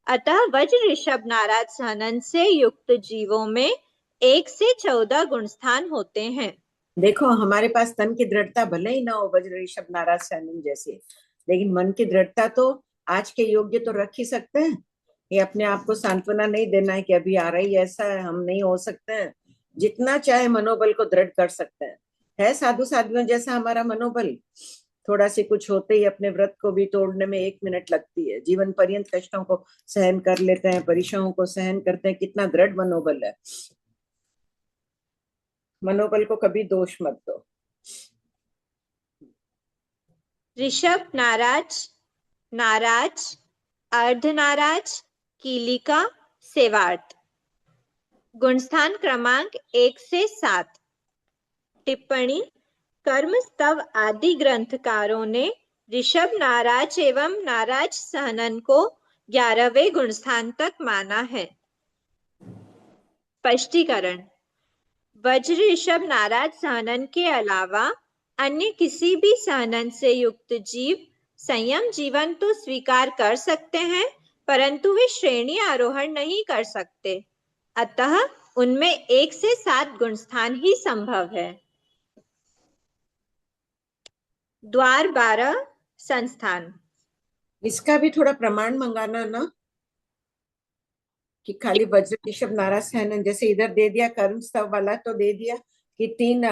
S5: अतः वज्र ऋषभ नाराज सहनन से युक्त जीवों में 1 से 14 गुणस्थान होते हैं।
S2: देखो, हमारे पास तन की दृढ़ता भले ही ना हो वज्र ऋषभ नाराज सहनन जैसे, लेकिन मन की दृढ़ता तो आज के योग्य तो रख ही सकते हैं। ये अपने आप को सांत्वना नहीं देना है कि अभी आ रही ऐसा है, हम नहीं हो सकते हैं। जितना चाहे मनोबल को दृढ़ कर सकते हैं। है साधु साध्वियों जैसा हमारा मनोबल, थोड़ा सी कुछ होते ही अपने व्रत को भी तोड़ने में 1 मिनट लगती है। जीवन पर्यंत कष्टों को सहन कर लेते हैं, परीक्षाओं को सहन करते हैं। कितना दृढ़ मनोबल है। मनोबल को कभी दोष मत दो।
S5: ऋषभ नाराज, नाराज, अर्ध नाराज, कीलिका, सेवार्थ। गुणस्थान क्रमांक 1 से 7। टिप्पणी। कर्म स्तव आदि ग्रंथकारों ने ऋषभ नाराज एवं नाराज सहनन को 11वें गुणस्थान तक माना है। स्पष्टीकरण। वज्र ऋषभ नाराज सहनन के अलावा अन्य किसी भी सहनन से युक्त जीव संयम जीवन तो स्वीकार कर सकते हैं, परंतु वे श्रेणी आरोहण नहीं कर सकते। अतः उनमें 1 से 7 गुणस्थान ही संभव है। द्वार 12 संस्थान।
S2: इसका भी थोड़ा प्रमाण मंगाना ना, कि खाली वज्र ऋषभ नाराज सहनन जैसे इधर दे दिया, कर्म स्तव वाला तो दे दिया कि 3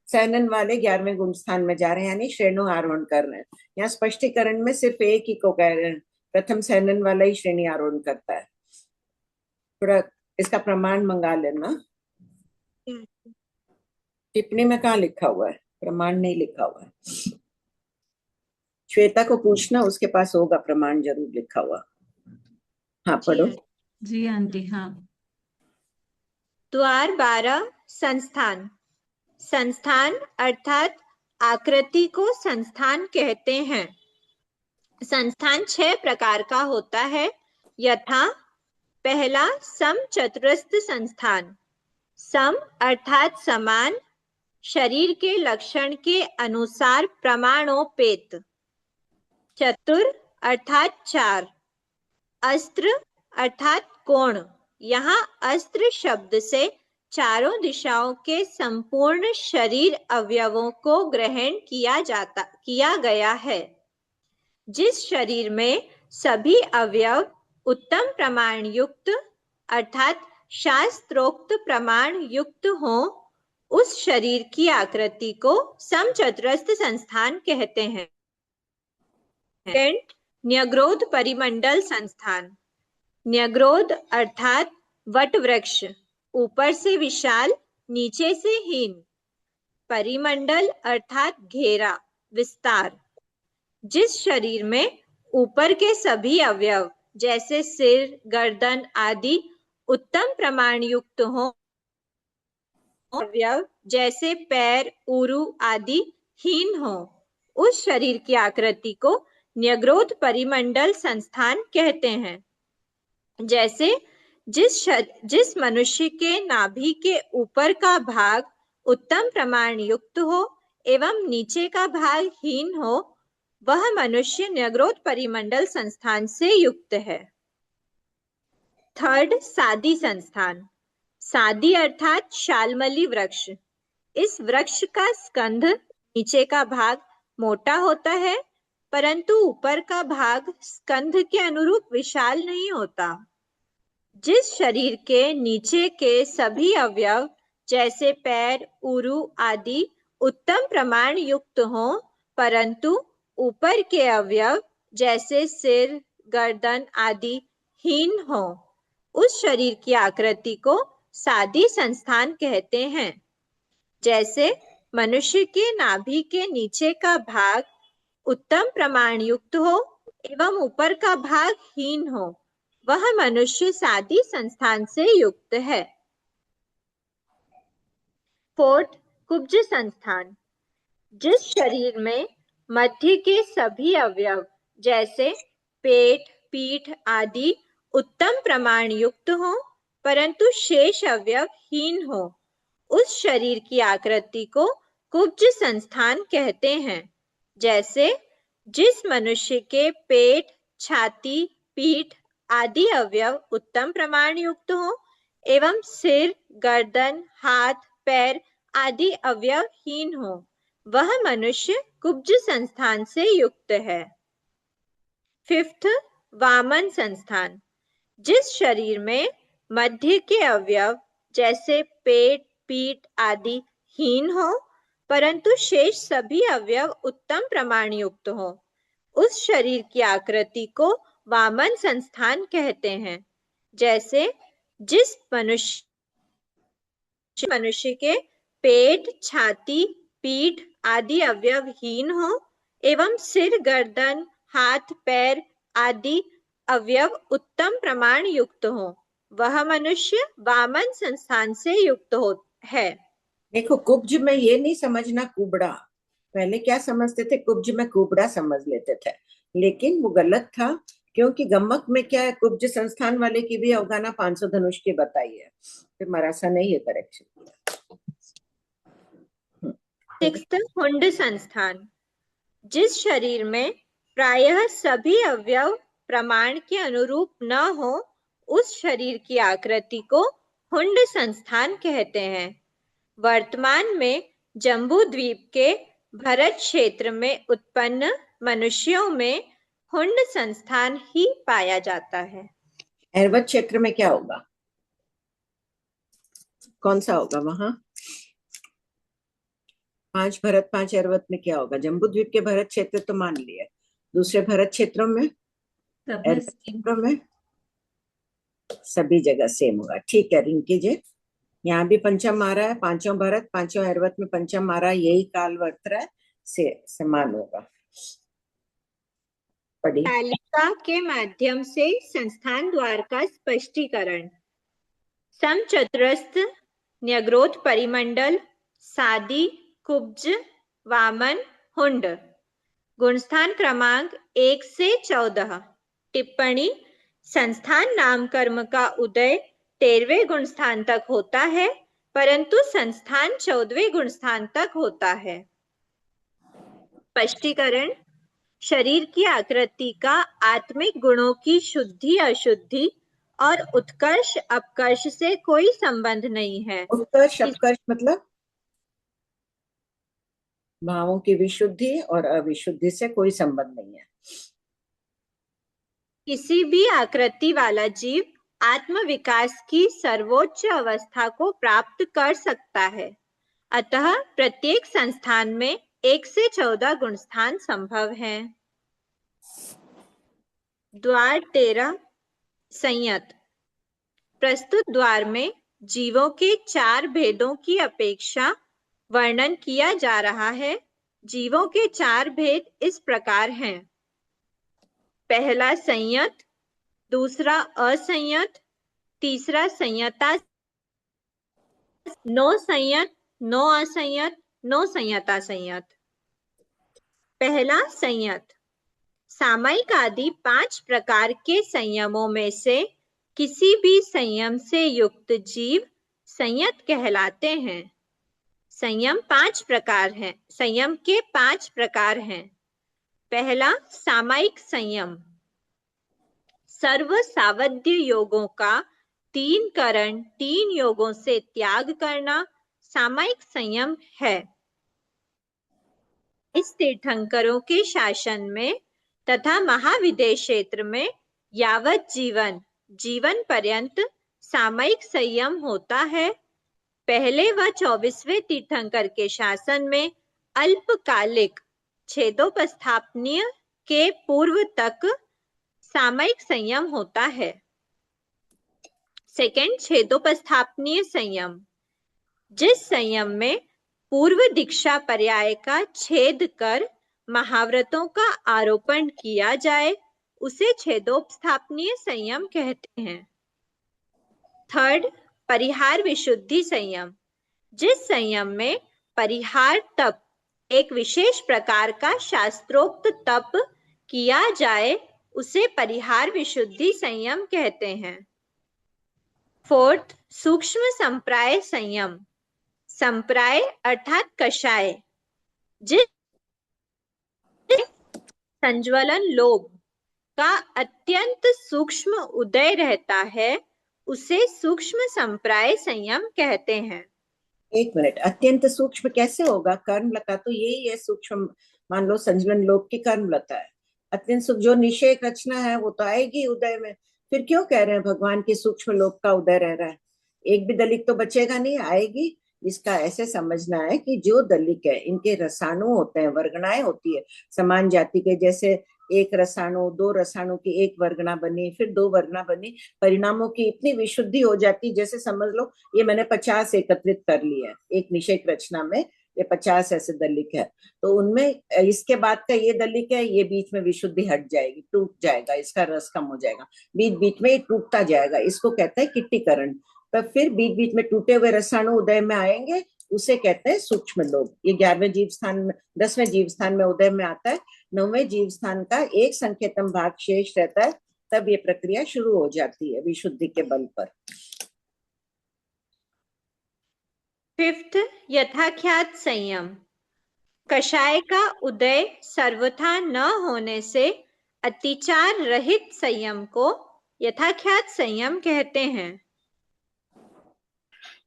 S2: सहनन वाले 11वें गुणस्थान में जा रहे हैं, यानी श्रेणु आरोहण कर रहे हैं। यहाँ स्पष्टीकरण में सिर्फ एक ही को कह रहे हैं, प्रथम सहनन वाला ही श्रेणी आरोहण करता है। थोड़ा इसका प्रमाण मंगा लेना। टिप्पणी में कहाँ लिखा हुआ है? प्रमाण नहीं लिखा हुआ है। श्वेता को पूछना, उसके पास होगा प्रमाण जरूर लिखा हुआ। हाँ, पढ़ो।
S3: जी आंटी। हाँ।
S5: द्वार 12 संस्थान। संस्थान अर्थात आकृति को संस्थान कहते हैं। संस्थान 6 प्रकार का होता है, यथा पहला समचतुरस्र संस्थान। सम अर्थात समान, शरीर के लक्षण के अनुसार प्रमाणोपेत। चतुर अर्थात 4, अस्त्र अर्थात कोण। यहाँ अस्त्र शब्द से चारों दिशाओं के संपूर्ण शरीर अवयवों को ग्रहण किया गया है। जिस शरीर में सभी अवयव उत्तम प्रमाण युक्त अर्थात शास्त्रोक्त प्रमाण युक्त हो, उस शरीर की आकृति को समचतुरस्र संस्थान कहते हैं। न्यग्रोध परिमंडल संस्थान। न्यग्रोध अर्थात वट वृक्ष, ऊपर से विशाल, नीचे से हीन। परिमंडल अर्थात घेरा, विस्तार। जिस शरीर में ऊपर के सभी अवयव जैसे सिर, गर्दन आदि उत्तम प्रमाण युक्त हो, अवयव जैसे पैर, उरु आदि हीन हो, उस शरीर की आकृति को न्यग्रोध परिमंडल संस्थान कहते हैं। जैसे जिस मनुष्य के नाभि के ऊपर का भाग उत्तम प्रमाण युक्त हो एवं नीचे का भाग हीन हो, वह मनुष्य न्यग्रोध परिमंडल संस्थान से युक्त है। थर्ड, सादी संस्थान। सादी अर्थात शालमली वृक्ष। इस वृक्ष का स्कंध, नीचे का भाग मोटा होता है, परंतु ऊपर का भाग स्कंध के अनुरूप विशाल नहीं होता। जिस शरीर के नीचे के सभी अवयव जैसे पैर, उरु आदि उत्तम प्रमाण युक्त हो, परंतु ऊपर के अवयव जैसे सिर, गर्दन आदि हीन हो, उस शरीर की आकृति को सादी संस्थान कहते हैं। जैसे मनुष्य के नाभि के नीचे का भाग उत्तम प्रमाण युक्त हो एवं ऊपर का भाग हीन हो, वह मनुष्य सादी संस्थान से युक्त है। फोर्थ, कुब्ज संस्थान। जिस शरीर में मध्य के सभी अवयव जैसे पेट, पीठ आदि उत्तम प्रमाण युक्त हो, परंतु शेष अवयव हीन हो, उस शरीर की आकृति को कुब्ज संस्थान कहते हैं। जैसे जिस मनुष्य के पेट, छाती, पीठ आदि अवयव उत्तम प्रमाण युक्त हो एवं सिर, गर्दन, हाथ, पैर आदि अवयव हीन हो, वह मनुष्य कुब्ज संस्थान से युक्त है। फिफ्थ, वामन संस्थान। जिस शरीर में मध्य के अवयव जैसे पेट, पीठ आदि हीन हो, परंतु शेष सभी अवयव उत्तम प्रमाण युक्त हो, उस शरीर की आकृति को वामन संस्थान कहते हैं। जैसे जिस मनुष्य के पेट, छाती, पीठ आदि अवयव हीन हो एवं सिर, गर्दन, हाथ, पैर आदि अवयव उत्तम प्रमाण युक्त हो, वह मनुष्य वामन संस्थान से युक्त है।
S2: देखो, कुब्ज में ये नहीं समझना कुबड़ा। पहले क्या समझते थे? कुब्ज में कुबड़ा समझ लेते थे, लेकिन वो गलत था, क्योंकि गम्मक में क्या है, कुब्ज संस्थान वाले की भी अवगाना 500 धनुष की बताई है, फिर मरासा नहीं है करेक्शन।
S5: सिक्स्थ, हुंड संस्थान। जिस शरीर में प्रायः सभी अवयव प्रमाण के अनुरूप न हो, उस शरीर की आकृति को हुंड संस्थान कहते हैं। वर्तमान में जम्बू द्वीप के भरत क्षेत्र में उत्पन्न मनुष्यों में हुंड संस्थान ही पाया जाता है।
S2: ऐरावत क्षेत्र में क्या होगा? कौन सा होगा वहां? 5 भरत 5 ऐरावत में क्या होगा? जम्बू द्वीप के भरत क्षेत्र तो मान लिए, दूसरे भरत क्षेत्रों में, ऐरावत क्षेत्रों में सभी जगह सेम होगा। ठीक है रिंकी जी, यहाँ भी पंचम आ रहा है, 5 भरत 5 ऐरावत में पंचम आ रहा है, यही काल वर्त रहा है, से समान होगा।
S5: तालिका के माध्यम से संस्थान द्वार का स्पष्टीकरण। समचतुरस्र, न्यग्रोध परिमंडल, सादी, कुब्ज, वामन, हुंड। गुणस्थान क्रमांक 1 से 14। टिप्पणी: संस्थान नाम कर्म का उदय 13वें गुणस्थान तक होता है, परंतु संस्थान 14वें गुणस्थान तक होता है। स्पष्टीकरण: शरीर की आकृति का आत्मिक गुणों की शुद्धि अशुद्धि और उत्कर्ष अपकर्ष से कोई संबंध नहीं है।
S2: उत्कर्ष अपकर्ष मतलब भावों की विशुद्धि और अविशुद्धि से कोई संबंध नहीं है।
S5: किसी भी आकृति वाला जीव आत्म विकास की सर्वोच्च अवस्था को प्राप्त कर सकता है। अतः प्रत्येक संस्थान में 1 से 14 गुणस्थान संभव हैं। द्वार 13 संयत। प्रस्तुत द्वार में जीवों के 4 भेदों की अपेक्षा वर्णन किया जा रहा है। जीवों के 4 भेद इस प्रकार हैं: पहला संयत, दूसरा असंयत, तीसरा संयता, नो संयत, नो असंयत, नो संयता संयत। पहला संयत। सामयिक आदि 5 प्रकार के संयमों में से किसी भी संयम से युक्त जीव संयत कहलाते हैं। संयम 5 प्रकार हैं। संयम के 5 प्रकार हैं। पहला सामयिक संयम। सर्व सावध्य योगों का 3 करण 3 योगों से त्याग करना सामयिक संयम है। इस तीर्थंकरों के शासन में तथा महाविदेश क्षेत्र में यावत जीवन पर्यंत सामयिक संयम होता है। पहले व 24वें तीर्थंकर के शासन में अल्पकालिक छेदोपस्थापनीय के पूर्व तक सामयिक संयम होता है। सेकंड, छेदोपस्थापनीय संयम। जिस संयम में पूर्व दीक्षा पर्याय का छेद कर महाव्रतों का आरोपण किया जाए उसे छेदोपस्थापनीय संयम कहते हैं। थर्ड, परिहार विशुद्धि संयम। जिस संयम में परिहार तप एक विशेष प्रकार का शास्त्रोक्त तप किया जाए उसे परिहार विशुद्धि संयम कहते हैं। फोर्थ, सूक्ष्म संप्राय संयम। संप्राय अर्थात कषाय। जिस संज्वलन लोभ का अत्यंत सूक्ष्म उदय रहता है उसे सूक्ष्म संप्राय संयम कहते हैं।
S2: एक मिनट, अत्यंत सूक्ष्म कैसे होगा? कर्मलता तो यही है सूक्ष्म। मान लो संजलन लोक की कर्मलता है। अत्यंत सूक्ष्म जो निषेक रचना है वो तो आएगी उदय में। फिर क्यों कह रहे हैं भगवान की सूक्ष्म लोक का उदय रह रहा है? एक भी दलिक तो बचेगा नहीं, आएगी। इसका ऐसे समझना है कि जो दलिक है इनके रसाणु होते हैं, वर्गणाएं होती है समान जाति के। जैसे एक रसाणु, 2 रसाणु की एक वर्गना बनी, फिर 2 वर्गना बनी, परिणामों की इतनी विशुद्धि हो जाती, जैसे समझ लो ये मैंने 50 एकत्रित कर लिए हैं एक निषेक रचना में, ये 50 ऐसे दलिक है। तो उनमें इसके बाद का ये दलिक है, ये बीच में विशुद्धि हट जाएगी, टूट जाएगा, इसका रस कम हो जाएगा, बीच बीच में ये टूटता जाएगा। इसको कहते हैं किट्टीकरण। तो फिर बीच बीच में टूटे हुए रसाणु उदय में आएंगे, उसे कहते हैं सूक्ष्म लोक। ये 11वें जीव स्थान में, 10वें जीव स्थान में उदय में आता है। 9वें जीव स्थान का एक संकेतम भाग शेष रहता है, तब ये प्रक्रिया शुरू हो जाती है विशुद्धि के बल पर।
S5: फिफ्थ, यथाख्यात संयम। कषाय का उदय सर्वथा न होने से अतिचार रहित संयम को यथाख्यात संयम कहते हैं।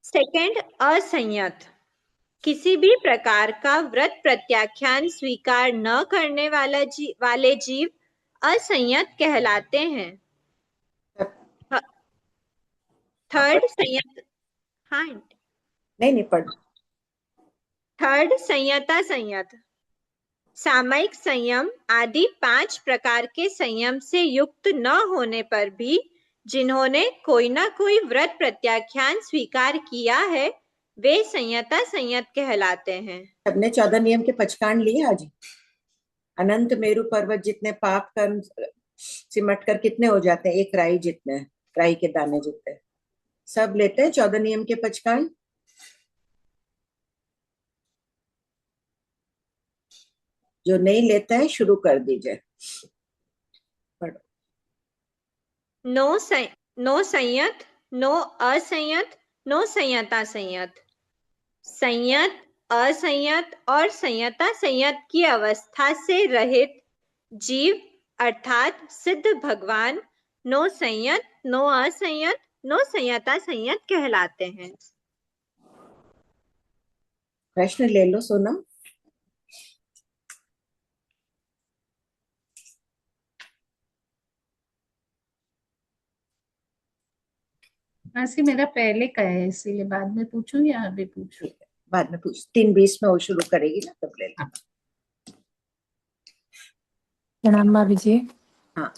S5: सेकंड, असंयत। किसी भी प्रकार का व्रत प्रत्याख्यान स्वीकार न करने वाले जीव असंयत कहलाते हैं। थर्ड, संयत। हाँ,
S2: नहीं पढ़।
S5: थर्ड, संयता संयत। सामयिक संयम आदि 5 प्रकार के संयम से युक्त न होने पर भी जिन्होंने कोई ना कोई व्रत प्रत्याख्यान स्वीकार किया है वे संयता संयत कहलाते हैं।
S2: सबने 14 नियम के पचकांड लिए आज। अनंत मेरु पर्वत जितने पाप कर्म सिमट कर कितने हो जाते हैं? एक राई जितने, राई के दाने जितने। सब लेते हैं 14 नियम के पचकांड। जो नहीं लेते हैं शुरू कर दीजिए। पढ़ो।
S5: नो संयत, नो असंयत, नो संयता संयत। संयत, असंयत और संयता संयत की अवस्था से रहित जीव अर्थात सिद्ध भगवान नो संयत, नो असंयत, नो संयता संयत कहलाते हैं।
S2: प्रश्न ले लो सोनम।
S6: मासी मेरा पहले का है, इसीलिए बाद में पूछूं या अभी पूछूं?
S2: बाद में पूछ, 3:20 में वो शुरू करेगी ना, तब ले लो।
S9: प्रणाम भाभी जी।
S2: हाँ।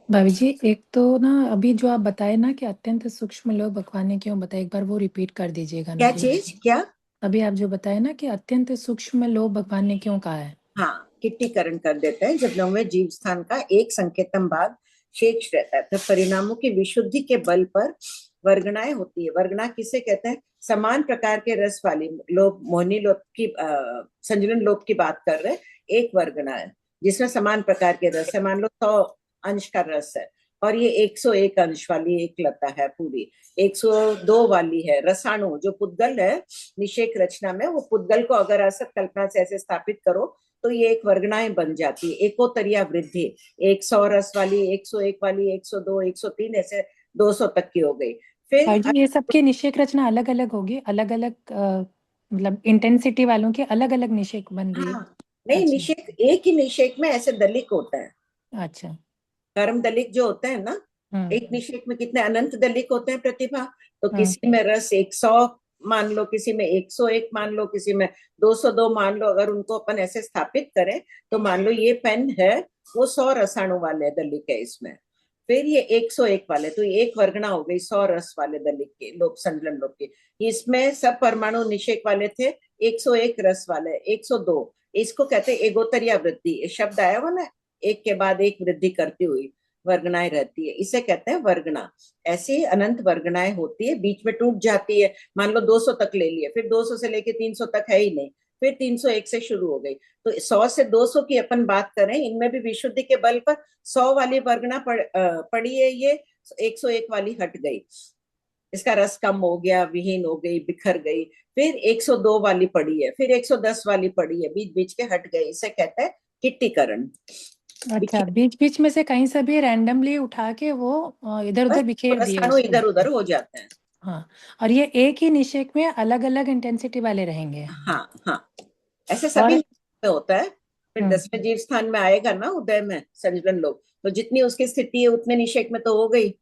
S9: भाभी जी, एक तो ना अभी जो आप बताए ना कि अत्यंत सूक्ष्म लोग भगवान ने क्यों बताया, एक बार वो रिपीट कर दीजिएगा ना
S2: क्या
S9: प्लीज।
S2: चीज? क्या?
S9: अभी आप जो बताए ना कि अत्यंत सूक्ष्म लोग भगवान ने क्यों कहा है।
S2: हाँ, किट्टीकरण कर देता है। जब नौवें जीव स्थान का एक संकेतम भाग शेष रहता है, तो परिणामों की विशुद्धि के बल पर वर्गणाएं होती है। वर्गणा किसे कहते हैं? समान प्रकार के रस वाली लोभ, मोहिनी लोभ की संजलन लोभ की बात कर रहे हैं। एक वर्गणा है जिसमें समान प्रकार के रस है। मान लो 100 अंश का रस है और ये 101 अंश वाली एक लता है पूरी, 102 वाली है। रसाणु जो पुद्गल है निषेक रचना में, वो पुद्गल को अगर असत कल्पना से ऐसे स्थापित करो तो ये एक वर्गणाएं बन जाती है। एकोतरिया वृद्धि, 100 रस वाली, 101 वाली, 102, 103 ऐसे 200 तक की हो गई। फिर
S9: भाभी जी, ये सबकी निषेक रचना अलग अलग होगी, अलग अलग मतलब इंटेंसिटी वालों की अलग अलग निषेक बन रही है।
S2: हाँ, नहीं,
S9: अच्छा
S2: निषेक एक ही निषेक में ऐसे दलिक होता है।
S9: अच्छा।
S2: कर्म दलिक जो होता है ना, एक निषेक में कितने अनंत दलिक होते हैं प्रतिभा। तो किसी में रस 100 मान लो, किसी में 101 मान लो, किसी में 202 मान लो। अगर उनको अपन ऐसे स्थापित करें तो मान लो ये पेन है, वो 100 रसाणु वाले दलिक है इसमें। फिर ये 101 वाले, तो ये एक वर्गणा हो गई 100 रस वाले दलिक के, लोभ संजलन लोभ के। इसमें सब परमाणु निषेक वाले थे, 101 रस वाले, 102। इसको कहते हैं एगोतरिया वृद्धि। ये शब्द आया हुआ ना, एक के बाद एक वृद्धि करती हुई वर्गणाएं रहती है, इसे कहते हैं वर्गणा। ऐसी अनंत वर्गणाएं होती है, बीच में टूट जाती है। मान लो 200 तक ले लिए, फिर 200 से लेके 300 तक है ही नहीं, फिर 301 से शुरू हो गई। तो 100 से 200 की अपन बात करें, इनमें भी विशुद्धि के बल पर 100 वाली वर्गणा पड़ी है, ये 101 वाली हट गई, इसका रस कम हो गया, विहीन हो गई, बिखर गई। फिर 102 वाली पड़ी है, फिर 110 वाली पड़ी है, बीच बीच के हट गए, इसे कहते हैं किट्टीकरण।
S9: अच्छा, बीच बीच में से कहीं से भी रैंडमली उठा के वो इधर उधर बिखेर दिए
S2: रसाणु
S9: उसको।
S2: इधर उधर हो जाते हैं।
S9: हाँ, और ये एक ही निषेक में अलग अलग इंटेंसिटी वाले रहेंगे।
S2: हाँ हाँ, ऐसे सभी
S9: और
S2: में होता है। फिर 10वें जीव स्थान में आएगा ना उदय में संजलन लोग, तो जितनी उसकी स्थिति है उतने निषेक में तो हो गई।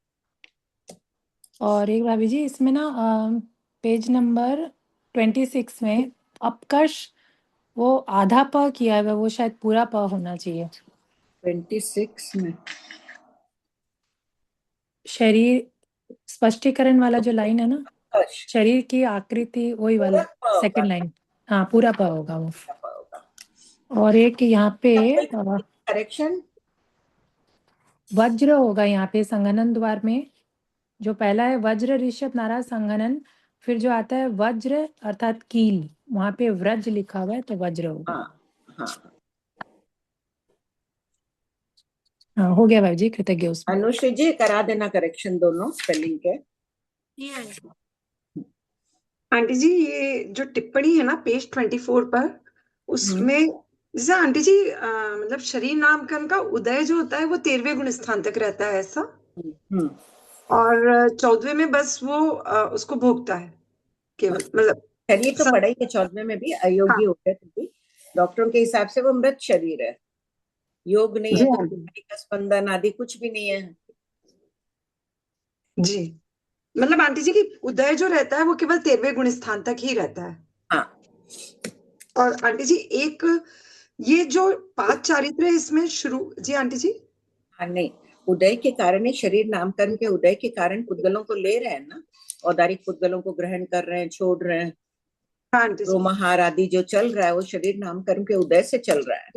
S9: और एक भाभी जी, इसमें ना पेज नंबर 26 में अपकर्ष वो आधा प किया हुआ है, वो शायद पूरा प होना चाहिए।
S2: 26 में
S9: शरीर स्पष्टीकरण वाला जो लाइन है ना, शरीर की आकृति, वही वाला सेकंड लाइन। हाँ, पूरा प होगा वो। और एक यहाँ पे
S2: करेक्शन
S9: वज्र होगा, यहाँ पे संगनन द्वार में जो पहला है वज्र ऋषभ नारा संगनन, फिर जो आता है वज्र अर्थात कील, वहां पे व्रज लिखा हुआ है तो वज्र होगा।
S2: हाँ,
S9: हाँ, हो गया भाई जी, कृतज्ञ उसमें।
S2: अनुश्री जी करा देना करेक्शन दोनों स्पेलिंग के।
S4: आंटी जी, ये जो टिप्पणी है ना पेज 24 पर, उसमें जैसे आंटी जी मतलब शरीर नामकरण का उदय जो होता है वो 13वें गुण स्थान तक रहता है ऐसा, और 14वें में बस वो उसको भोगता है केवल, मतलब
S2: शरीर तो पड़ा ही है 14वें में भी, अयोगी हो गए तो भी डॉक्टरों के हिसाब से वो मृत शरीर है, योग नहीं है, कोई का स्पंदन आदि कुछ भी नहीं है
S4: जी। मतलब आंटी जी की उदय जो रहता है वो केवल 13वें गुण स्थान तक ही रहता है।
S2: हाँ।
S4: और आंटी जी एक ये जो 5 चारित्र है इसमें शुरू, जी आंटी जी।
S2: हाँ, नहीं, उदय के कारण ही, शरीर नामकरण के उदय के कारण पुद्गलों को ले रहे हैं ना, औदारिक पुद्गलों को ग्रहण कर रहे हैं, छोड़ रहे हैं।
S4: हाँ आंटी जी।
S2: रोमहार आदि जो चल रहा है वो शरीर नामकरण के उदय से चल रहा है।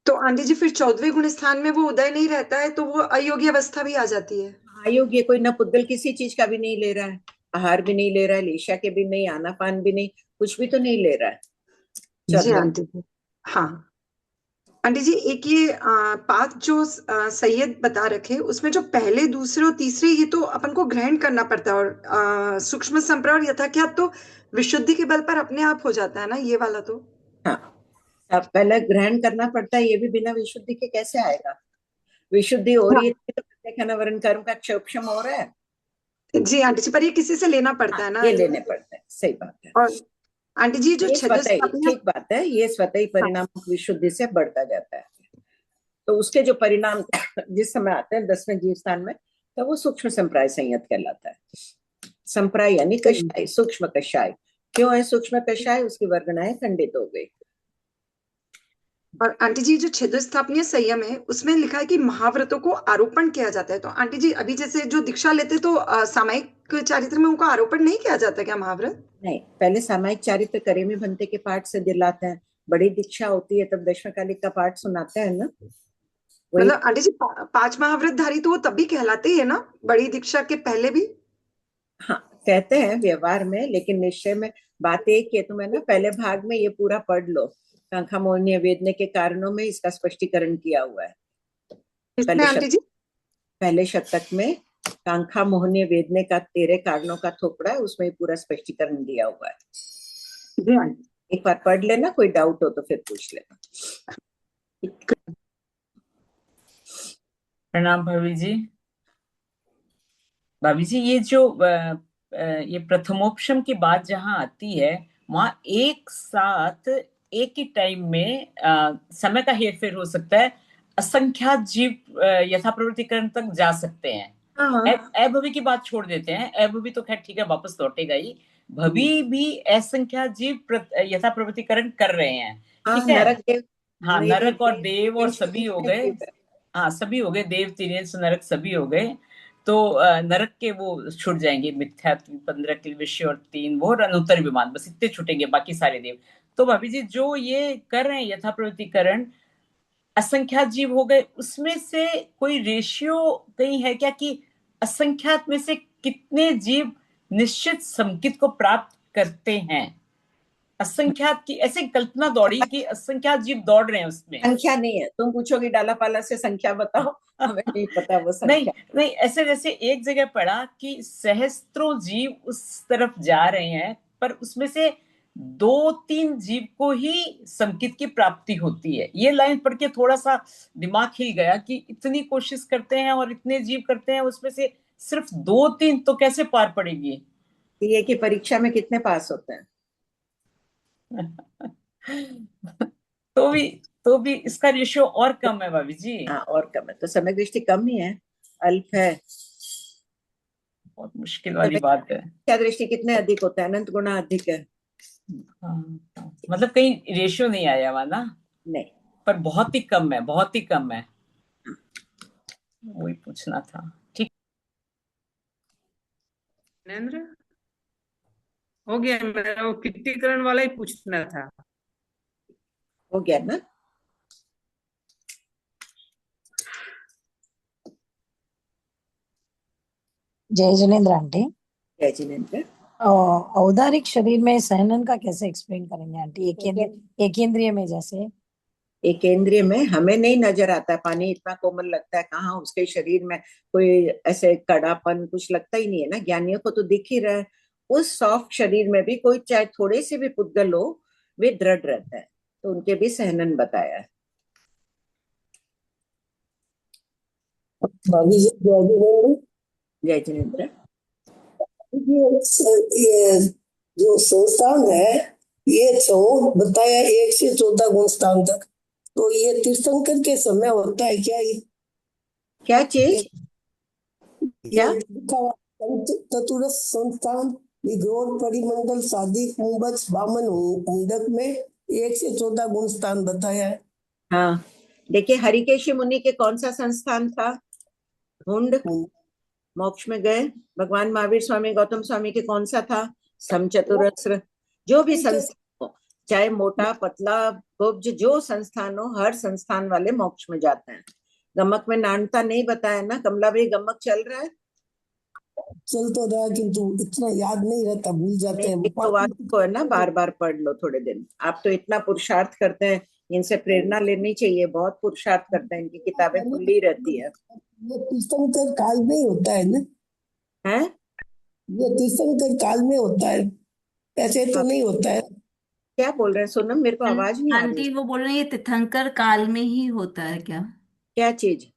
S4: तो आंटी जी फिर 14वें गुण स्थान में वो उदय नहीं रहता है तो वो अयोग्य अवस्था भी आ जाती है।
S2: अयोग्य, कोई न पुद्गल किसी चीज का भी नहीं ले रहा है, आहार भी नहीं ले रहा है, लेशा के भी नहीं, आनापान भी नहीं, कुछ भी तो नहीं ले रहा है।
S4: जी आंटी जी। हाँ आंटी जी, एक ये पाठ जो सैयद बता रखे, उसमें जो पहले दूसरे और तीसरे, ये तो अपन को ग्रहण करना पड़ता है, और सूक्ष्म संप्रदाय और यथाख्यात तो विशुद्धि के बल पर अपने आप हो जाता है ना, ये वाला तो।
S2: हाँ, अब पहले ग्रहण करना पड़ता है, ये भी बिना विशुद्धि के कैसे आएगा? विशुद्धि हो रही है तो प्रत्यक्ष वर्ण कर्म का क्षोक्षम हो रहा है।
S4: जी आंटी जी, पर ये किसी से लेना पड़ता है ना,
S2: ये लेने पड़ते हैं, सही बात है।
S4: और आंटी जी जो
S2: ये
S4: छेदस
S2: स्वतः,
S4: स्थापना,
S2: ठीक बात है, ये स्वतः ही परिणाम विशुद्धि से बढ़ता जाता है। तो उसके जो परिणाम जिस समय आते हैं 10वें जीव स्थान में, तो वो सूक्ष्म संप्राय संयत कहलाता है। संप्राय यानी कषाय, सूक्ष्म कषाय। क्यों है सूक्ष्म कषाय? उसकी वर्गणाएं खंडित हो गई।
S4: और आंटी जी जो छेदस्थापनीय संयम है, उसमें लिखा है कि महाव्रतों को आरोपण किया जाता है। तो आंटी जी अभी जैसे जो दीक्षा लेते तो सामायिक चारित्र में उनको आरोपण नहीं किया जाता क्या महाव्रत?
S2: नहीं, पहले सामायिक चारित्र करेमी भंते के पाठ से दिलाते हैं। बड़ी दीक्षा होती है तब दशमकालिक का पाठ सुनाते हैं ना। वही
S4: मतलब आंटी जी 5 महाव्रत धारी तो वो तभी कहलाते ही है ना, बड़ी दीक्षा के पहले भी?
S2: हाँ, कहते हैं व्यवहार में, लेकिन निश्चय में बात एक है। तो मैं ना पहले भाग में ये पूरा पढ़ लो, कांखा मोहनीय वेदने के कारणों में इसका स्पष्टीकरण किया हुआ है।
S4: इसमें आंटी जी
S2: पहले शतक में कांखा मोहनीय वेदने का 13 कारणों का थोपड़ा है, उसमें पूरा स्पष्टीकरण दिया हुआ है।
S4: जी आंटी,
S2: एक बार पढ़ लेना, कोई डाउट हो तो फिर पूछ लेना।
S1: प्रणाम भाभी जी। भाभी जी, ये जो ये प्रथमोपशम की बात जहां आती है, वहां एक साथ एक ही टाइम में समय का हेरफेर हो सकता है। असंख्यात जीव यथा प्रवृत्तिकरण तक जा सकते हैं। अभवी की बात छोड़ देते हैं, अभवी तो खैर ठीक है, वापस लौटेगा ही। भवी भी असंख्यात जीव यथा प्रवृत्तिकरण कर रहे हैं, ठीक है।
S2: नरक देव,
S1: हाँ, नरक और देव और
S2: देव,
S1: सभी हो गए। हाँ, सभी हो गए, देव तिर्यंस नरक सभी हो गए। तो नरक के वो छूट जाएंगे, मिथ्यात्व 15 के विषय और 3 वो, और अनुत्तर विमान, बस इतने छूटेंगे, बाकी सारे देव। तो भाभी जी जो ये कर रहे हैं यथा प्रवृत्तिकरण, असंख्यात जीव हो गए, उसमें से कोई रेशियो कहीं है क्या कि असंख्यात में से कितने जीव निश्चित समकित को प्राप्त करते हैं? असंख्यात की ऐसे कल्पना दौड़ी कि असंख्यात जीव दौड़ रहे हैं उसमें।
S2: संख्या नहीं है, तुम पूछोगे डाला पाला से संख्या बताओ, हमें नहीं पता वो
S1: नहीं
S2: संख्या।
S1: नहीं, ऐसे जैसे एक जगह पढ़ा कि सहस्त्रों जीव उस तरफ जा रहे हैं, पर उसमें से 2-3 जीव को ही समकित की प्राप्ति होती है। ये लाइन पढ़ के थोड़ा सा दिमाग हिल गया कि इतनी कोशिश करते हैं और इतने जीव करते हैं, उसमें से सिर्फ 2-3 तो कैसे पार पड़ेगी?
S2: ये की परीक्षा में कितने पास होते हैं?
S1: तो भी इसका रेशियो और कम है भाभी जी।
S2: हाँ, और कम है, तो समय दृष्टि कम ही है, अल्प है।
S1: बहुत मुश्किल वाली बात है।
S2: क्या दृष्टि कितने अधिक होता है? अनंत गुना अधिक है।
S1: मतलब कहीं रेशियो नहीं आया हुआ ना?
S2: नहीं,
S1: पर बहुत ही कम है, बहुत ही कम है, वही पूछना था। ठीक,
S10: नरेंद्र हो गया मेरा, वो किट्टीकरण वाला ही पूछना था।
S2: हो गया ना?
S11: जय जिनेन्द्र आंटी।
S2: जय जिनेन्द्र।
S11: औदारिक शरीर में सहनन का कैसे एक्सप्लेन करेंगे आंटी? एकेंद्रिय में जैसे
S2: एकेंद्रिय में हमें नहीं नजर आता है, पानी इतना कोमल लगता है, कहाँ उसके शरीर में कोई ऐसे कड़ापन कुछ लगता ही नहीं है ना। ज्ञानियों को तो दिख ही रहा है, उस सॉफ्ट शरीर में भी कोई चाहे थोड़े से भी पुद्गल हो, वे दृढ़ रहता है, तो उनके भी सहनन बताया है। जय जिनेन्द्र।
S12: ये जो संस्थान है, ये बताया 1 से 14 गुण स्थान तक, तो ये तीर्थंकर के समय होता है क्या? ये
S2: क्या चीज? क्या
S12: चतुर्थ संस्थान विघोर परिमंडल सादिक मुंबज बामन हुंडक में 1 से 14 गुण स्थान बताया है।
S2: हाँ, देखिए हरिकेशी मुनि के कौन सा संस्थान था? हुंड। मोक्ष में गए। भगवान महावीर स्वामी गौतम स्वामी के कौन सा था? समचतुरस्र। जो भी संस्थान हो, चाहे मोटा पतला कुब्ज, जो संस्थान हो, हर संस्थान वाले मोक्ष में जाते हैं। गमक में नानता नहीं बताया ना, कमला भाई गमक चल रहा है?
S12: चल तो रहा, किंतु इतना याद नहीं रहता, भूल जाते हैं।
S2: तो को है ना, बार बार पढ़ लो थोड़े दिन। आप तो इतना पुरुषार्थ करते हैं, इनसे प्रेरणा लेनी चाहिए, बहुत पुरुषार्थ करते हैं, इनकी किताबें खुली रहती है।
S12: ये तीर्थंकर काल में ही होता है ना?
S2: हैं?
S12: ये तीर्थंकर काल में होता है, ऐसे तो
S2: हाँ,
S12: नहीं होता है।
S2: क्या बोल रहे हैं सोनम? मेरे को आवाज नहीं आ रही।
S3: आंटी वो बोल रहे हैं ये तीर्थंकर काल में ही होता है क्या?
S2: क्या चीज?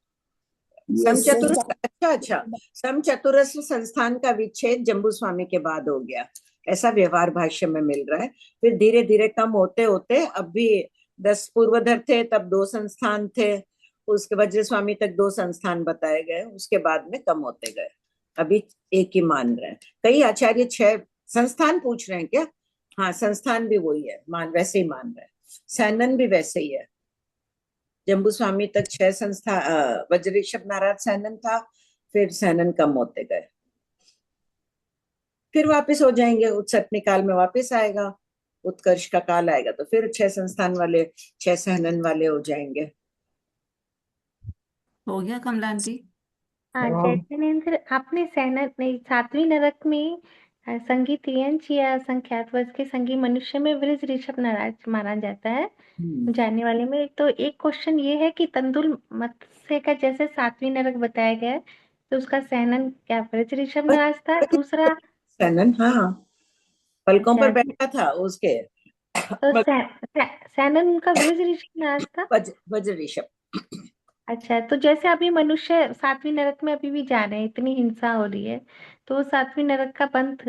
S12: ये
S2: समचतुरस्र,
S12: संस्थान
S2: अच्छा, समचतुरस्र संस्थान का विच्छेद जम्बू स्वामी के बाद हो गया, ऐसा व्यवहार भाष्य में मिल रहा है। फिर धीरे धीरे कम होते होते अब भी 10 पूर्वधर थे, तब 2 संस्थान थे, उसके वज्र स्वामी तक 2 संस्थान बताए गए, उसके बाद में कम होते गए, अभी एक ही मान रहे हैं। कई आचार्य 6 संस्थान पूछ रहे हैं क्या? हाँ, संस्थान भी वही है, वैसे ही मान रहे हैं। सैनन भी वैसे ही है, जम्बू स्वामी तक 6 संस्था, वज्र ऋषभ नारद सैनन था, फिर सैनन कम होते गए, फिर वापस हो जाएंगे, उत्सटनी काल में वापस आएगा, उत्कर्ष का काल आएगा तो फिर 6 संस्थान वाले 6 सैनन वाले हो जाएंगे।
S3: हो गया कमला आंटी?
S8: हाँ, जैसे आपने सैनक नहीं 7वीं नरक में संगीत यंच या संख्यात वर्ष के संगी मनुष्य में वृष ऋषभ नाराज माना जाता है जाने वाले में। तो एक क्वेश्चन ये है कि तंदुल मत्स्य का जैसे 7वीं नरक बताया गया है, तो उसका सैनन क्या वृष ऋषभ नाराज था? दूसरा
S2: सैनन, हाँ, पलकों पर
S8: अच्छा,
S2: बैठा था उसके,
S8: तो सैनन उनका वृष ऋषभ नाराज था।
S2: वज्र ऋषभ।
S8: अच्छा, तो जैसे अभी मनुष्य 7वीं नरक में अभी भी जा रहे हैं, इतनी हिंसा हो रही है, तो 7वीं नरक का पंथ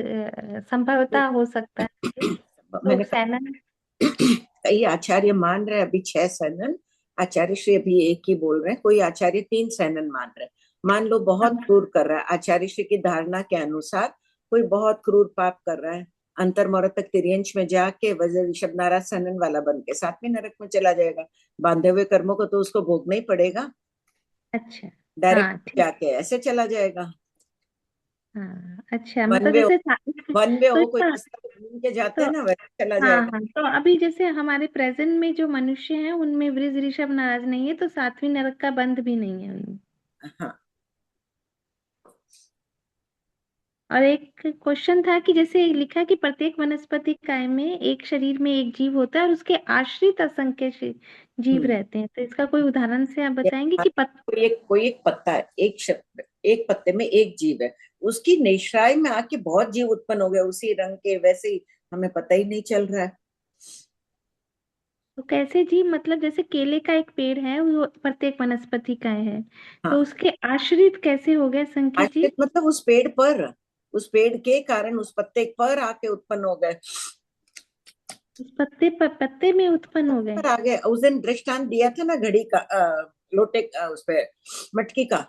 S8: संभवतः हो सकता है। तो
S2: मैंने
S8: सैनन
S2: कई आचार्य मान रहे हैं अभी 6 सैनन, आचार्य श्री अभी एक ही बोल रहे हैं, कोई आचार्य 3 सैनन मान रहे हैं। मान लो बहुत क्रूर कर रहा है, आचार्य श्री की धारणा के अनुसार कोई बहुत क्रूर पाप कर रहा है, अंतर मोरत तक तिर्यंश में जाके वज्र ऋषभ नाराज सैनन वाला बन के 7वीं नरक में चला जाएगा, बांधे हुए कर्मों को तो उसको भोगना ही पड़ेगा,
S8: अच्छा, हाँ
S2: डायरेक्ट
S8: ठीक,
S2: जाके ऐसे चला जाएगा।
S8: हाँ अच्छा,
S2: वन
S8: मतलब
S2: वे
S8: जैसे
S2: वन वे
S8: तो
S2: हो, कोई
S8: इसका
S2: रास्ता पे घूम के जाते
S8: तो
S2: हैं ना, वैसे चला
S8: हाँ
S2: जाएगा।
S8: हाँ, तो अभी जैसे हमारे प्रेजेंट में जो मनुष्य हैं उनमें वृष ऋषभ नाराज नहीं है, तो 7वीं नरक का बंध भी नहीं है उनमें।
S2: हाँ,
S8: और एक क्वेश्चन था कि जैसे लिखा कि प्रत्येक वनस्पति काय में एक शरीर में एक जीव होता है और उसके आश्रित असंख्य जीव रहते हैं, तो इसका कोई उदाहरण से आप बताएंगे कि
S2: कोई एक पत्ता है, एक पत्ते में एक जीव है, उसकी निश्राय में आके बहुत जीव उत्पन्न हो गए उसी रंग के, वैसे ही हमें पता ही नहीं चल रहा है।
S8: तो कैसे जीव, मतलब जैसे केले का एक पेड़ है, वो प्रत्येक वनस्पति का है, तो
S2: हाँ,
S8: उसके आश्रित कैसे हो गए संख्य जीव?
S2: आश्रित मतलब उस पेड़ के कारण उस पत्ते पर आके उत्पन्न हो गए,
S8: उस पत्ते में उत्पन्न हो गए।
S2: पर आगे। उस दिन दृष्टांत दिया था ना, घड़ी का, लोटे का, उस पे मटकी का,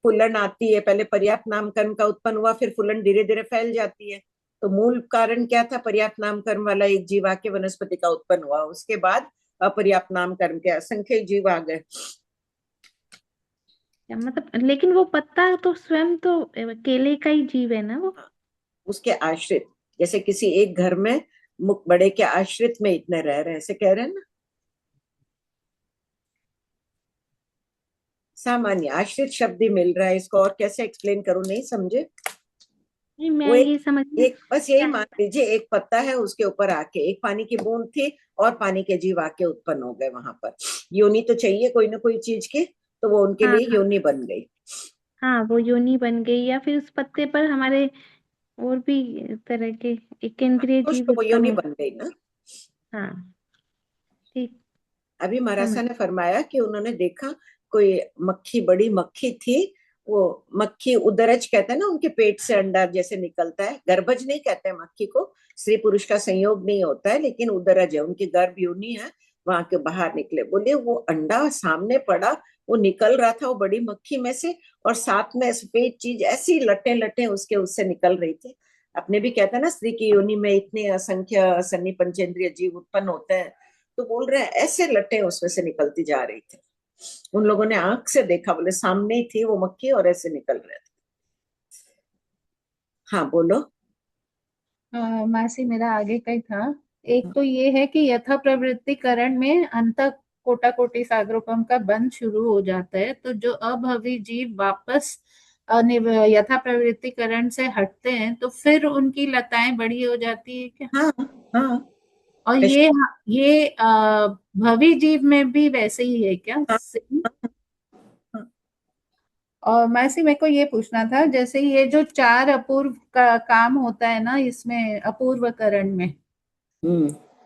S2: फुलन आती है, पहले पर्याप्त नामकरण का उत्पन्न हुआ, फिर फुलन धीरे धीरे फैल जाती है, तो मूल कारण क्या था? पर्याप्त नामकरण वाला एक जीव आके वनस्पति का उत्पन्न हुआ, उसके बाद अपर्याप्त नामकरण के असंख्य जीव आ गए।
S8: मतलब लेकिन वो पत्ता तो स्वयं तो केले का ही जीव है ना वो।
S2: उसके आश्रित, जैसे किसी एक घर में मुख बड़े के आश्रित में इतने रह रहे हैं, ऐसे कह रहे हैं ना, सामान्य आश्रित शब्द ही मिल रहा है, इसको और कैसे एक्सप्लेन करूं, नहीं समझे?
S8: नहीं, मैं
S2: वो
S8: ये समझ
S2: एक बस यही मान लीजिए, एक पत्ता है, उसके ऊपर आके एक पानी की बूंद थी और पानी के जीव आके उत्पन्न हो गए, वहां पर योनि तो चाहिए कोई ना कोई चीज की, तो वो उनके
S8: हाँ
S2: लिए योनि बन गई।
S8: हाँ, वो योनि बन गई, या फिर उस पत्ते पर हमारे और भी तरह के एक इंद्रिय
S2: कुछ
S8: जीव
S2: तो वो
S8: उत्पन्न
S2: योनि
S8: हो।
S2: बन गई ना।
S8: हाँ ठीक,
S2: अभी महाराजा
S8: समझ।
S2: ने फरमाया कि उन्होंने देखा कोई मक्खी, बड़ी मक्खी थी, वो मक्खी उदरज कहते हैं ना, उनके पेट से अंडा जैसे निकलता है, गर्भज नहीं कहते हैं मक्खी को, स्त्री पुरुष का संयोग नहीं होता है, लेकिन उदरज है, उनकी गर्भ योनि है, वहां के बाहर निकले। बोले वो अंडा सामने पड़ा, वो निकल रहा था वो बड़ी मक्खी में से, और साथ में सफेद चीज ऐसी लटे लटे उसके उससे निकल रही थी। अपने भी कहते हैं ना, स्त्री की योनि में इतने असंख्य सन्नी पंचेंद्रिय जीव उत्पन्न होते हैं, तो बोल रहे हैं ऐसे लटे उसमें से निकलती जा रही थी, उन लोगों ने आंख से देखा, बोले सामने ही थी वो मक्खी और ऐसे निकल रहे थे। हाँ बोलो।
S6: मासी मेरा आगे का ही था। एक तो ये है कि यथा प्रवृत्तिकरण में अंत कोटा कोटि सागरोपम का बंध शुरू हो जाता है, तो जो अभवी जीव वापस यथा प्रवृत्तिकरण से हटते हैं तो फिर उनकी लताएं बड़ी हो जाती है क्या?
S2: हाँ हाँ,
S6: और ये भवी जीव में भी वैसे ही है क्या? Same? और मासी मेरे को ये पूछना था, जैसे ये जो 4 अपूर्व का काम होता है ना इसमें अपूर्वकरण में,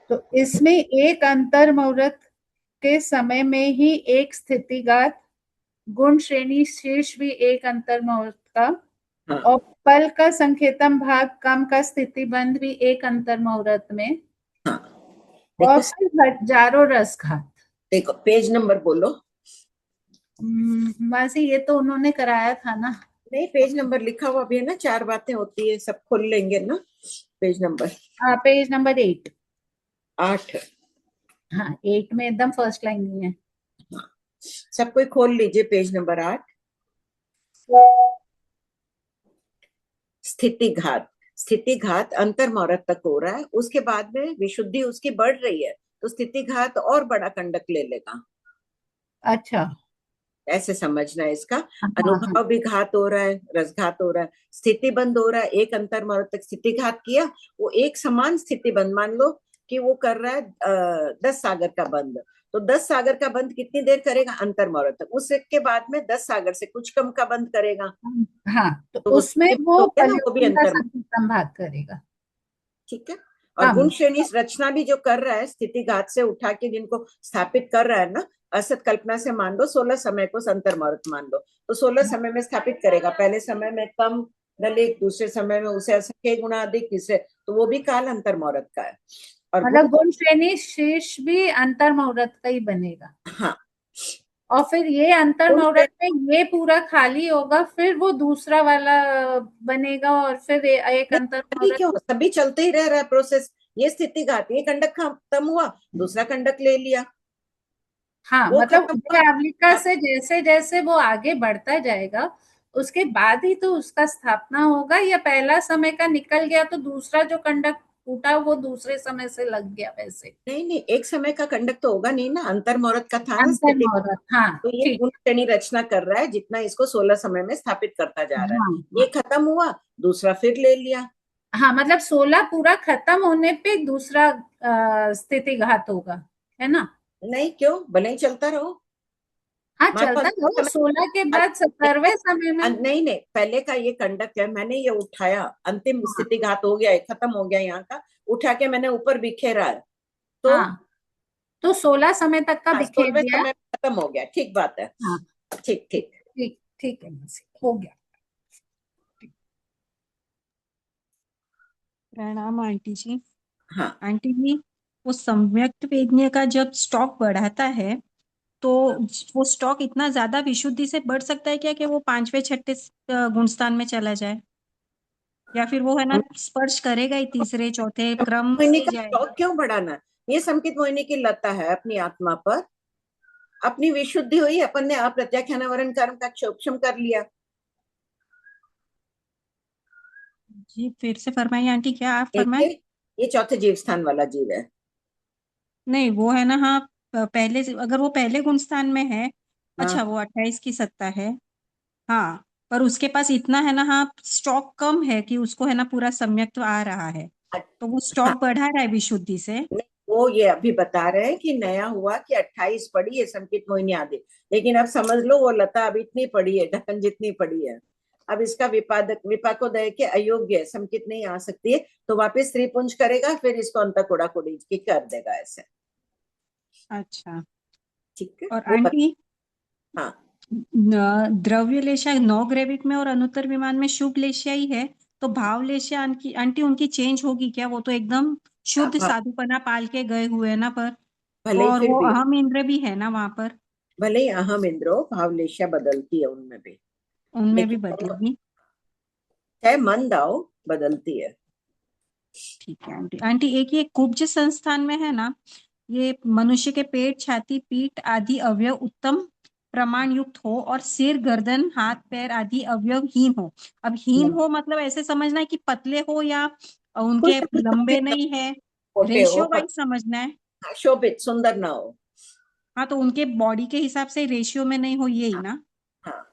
S6: तो इसमें एक अंतर मुहूर्त के समय में ही एक स्थितिघात, गुण श्रेणी शीर्ष भी एक अंतर मुहूर्त का, और पल का संकेतम भाग कम का स्थितिबंध भी एक अंतर मुहूर्त में, और
S2: देखो
S6: फिर हजारों रसघात।
S2: देखो पेज नंबर बोलो।
S6: मासी ये तो उन्होंने कराया था ना।
S2: नहीं, पेज नंबर लिखा हुआ भी है ना, 4 बातें होती है, सब खोल लेंगे ना। Page number
S6: page number 8।
S2: 8।
S6: हाँ 8 में एकदम फर्स्ट लाइन में है।
S2: सब कोई खोल लीजिए पेज नंबर 8। स्थितिघात, स्थितिघात अंतर मुहूर्त तक हो रहा है, उसके बाद में विशुद्धि उसकी बढ़ रही है तो स्थितिघात और बड़ा कंडक ले लेगा।
S6: अच्छा,
S2: ऐसे समझना है इसका।
S6: हाँ
S2: अनुभव भी घात हो रहा है, रसघात हो रहा है, स्थिति बंद हो रहा है, एक अंतर मुहूर्त तक स्थिति घात किया, वो एक समान स्थिति बंद, मान लो कि वो कर रहा है 10 सागर का बंद, तो 10 सागर का बंद कितनी देर करेगा? अंतर मुहूर्त तक। उसके बाद में 10 सागर से कुछ कम का बंद करेगा,
S6: हाँ, तो
S2: तो
S6: उसमें
S2: स्थिति
S6: वो
S2: हो गया ना, वो भी
S6: परिवर्तन का
S2: अंतर।
S6: संकेतन भाग करेगा।
S2: ठीक है। और
S6: हाँ
S2: गुण श्रेणी रचना भी जो कर रहा है स्थिति घात से उठा के जिनको स्थापित कर रहा है ना, असत कल्पना से मान लो 16 समय को अंतर मुहूर्त मान लो, तो 16 समय में स्थापित करेगा। पहले समय में कम दलिक, दूसरे समय में उसे असंख्य गुणा अधिक, तीसरे, तो वो भी काल अंतर मुहूर्त का है। और
S6: मतलब गुण श्रेणी शीर्ष भी अंतर मुहूर्त का ही बनेगा।
S2: हाँ,
S6: और फिर ये अंतर मुहूर्त में ये पूरा खाली होगा, फिर वो दूसरा वाला बनेगा, और फिर एक अंतर मुहूर्त।
S2: क्यों, सभी चलते ही रह रहा है प्रोसेस। ये स्थिति घात, ये कंडक खत्म हुआ, दूसरा कंडक ले लिया।
S6: हाँ
S2: वो
S6: मतलब
S2: खत्म हुआ,
S6: उदयावलिका से जैसे जैसे वो आगे बढ़ता जाएगा उसके बाद ही तो उसका स्थापना होगा, या पहला समय का निकल गया तो दूसरा जो कंडक टूटा वो दूसरे समय से लग गया वैसे?
S2: नहीं नहीं, एक समय का कंडक तो होगा नहीं ना, अंतर मुहूर्त का था ना
S6: अंतर
S2: स्थिति।
S6: मुहूर्त, हाँ
S2: तो ये
S6: ठीक।
S2: गुण श्रेणी रचना कर रहा है, जितना इसको 16 समय में स्थापित करता जा रहा है।
S6: हाँ
S2: ये खत्म हुआ, दूसरा फिर ले लिया।
S6: हाँ, मतलब 16 पूरा खत्म होने पे दूसरा स्थिति घात होगा, है ना?
S2: नहीं, क्यों, भले ही चलता रहो।
S6: हाँ
S2: मान लो
S6: चलता
S2: अगले
S6: रहो,
S2: समय
S6: 16 के बाद 17वें समय में।
S2: नहीं नहीं, पहले का ये कंडक है, मैंने ये उठाया, अंतिम स्थिति घात हो गया है, खत्म हो गया यहाँ का, उठा के मैंने ऊपर बिखेरा है, तो
S6: हाँ तो 16 समय तक का बिखेर
S2: 16वें
S6: दिया।
S2: समय खत्म हो गया। ठीक बात है।
S6: हाँ
S2: ठीक ठीक
S6: ठीक ठीक है, हो गया।
S13: प्रणाम आंटी जी।
S2: हाँ
S13: आंटी जी, वो सम्यक्त वेदनीय का जब स्टॉक बढ़ाता है तो वो स्टॉक इतना ज्यादा विशुद्धि से बढ़ सकता है क्या कि वो 5वें 6ठे गुणस्थान में चला जाए, या फिर वो है ना स्पर्श करेगा ही तीसरे चौथे क्रम
S2: मोहिनी
S13: से
S2: का
S13: जाएगा?
S2: शौक क्यों बढ़ाना? ये संकित मोहिनी की लता है अपनी आत्मा पर, अपनी विशुद्धि हुई, अपन ने अप्रत्याख्यानावरण कर्म का क्षोक्षम कर लिया।
S13: जी फिर से फरमाइए आंटी, क्या आप फरमाए?
S2: ये चौथे जीव स्थान वाला जीव है।
S13: नहीं वो है ना, हाँ पहले अगर वो पहले गुण स्थान में है, अच्छा
S2: हाँ।
S13: वो 28 की सत्ता है, हाँ, पर उसके पास इतना है ना, हाँ स्टॉक कम है कि उसको है ना पूरा सम्यक्त्व आ रहा है, तो वो स्टॉक बढ़ा रहा है विशुद्धि से।
S2: नहीं, वो ये अभी बता रहे हैं कि नया हुआ कि 28 पड़ी है संकित मोहिनी आदि, लेकिन अब समझ लो वो लता अब इतनी पड़ी है, ढक्कन जितनी पड़ी है। अब इसका विपाकोदय के अयोग्य है, संकित नहीं आ सकती है, तो वापस स्त्रीपुंज करेगा, फिर इसको अंतः कोड़ी की कर देगा ऐसे।
S13: अच्छा
S2: ठीक है।
S13: और आंटी,
S2: हाँ,
S13: द्रव्य लेशा 9 ग्रेविक में और अनुत्तर विमान में शुभ लेशिया ही है, तो भाव लेशिया आंटी उनकी चेंज होगी क्या? वो तो एकदम शुद्ध साधुपना पाल के गए हुए हैं ना, पर
S2: भले ही
S13: और
S2: फिर
S13: वो
S2: भी,
S13: अहम इंद्र भी है ना वहां पर,
S2: भले ही अहम इंद्रो भावलेशा बदलती है उनमें भी,
S13: उनमें भी
S2: लेकिन
S13: बदलेगी।
S2: चाहे मन दाओ बदलती है।
S13: ठीक है आंटी। आंटी एक ये कुब्ज संस्थान में है ना, ये मनुष्य के पेट, छाती, पीठ आदि अवयव उत्तम प्रमाण युक्त हो और सिर, गर्दन, हाथ, पैर आदि अवयव हीन हो। अब हीन हो मतलब ऐसे समझना है कि पतले हो या उनके लंबे नहीं है,
S2: छोटे
S13: रेशियो
S2: हो,
S13: वाइज समझना है।
S2: शोभित सुंदर ना हो।
S13: हाँ तो उनके बॉडी के हिसाब से रेशियो में नहीं हो, यही ना?
S2: हाँ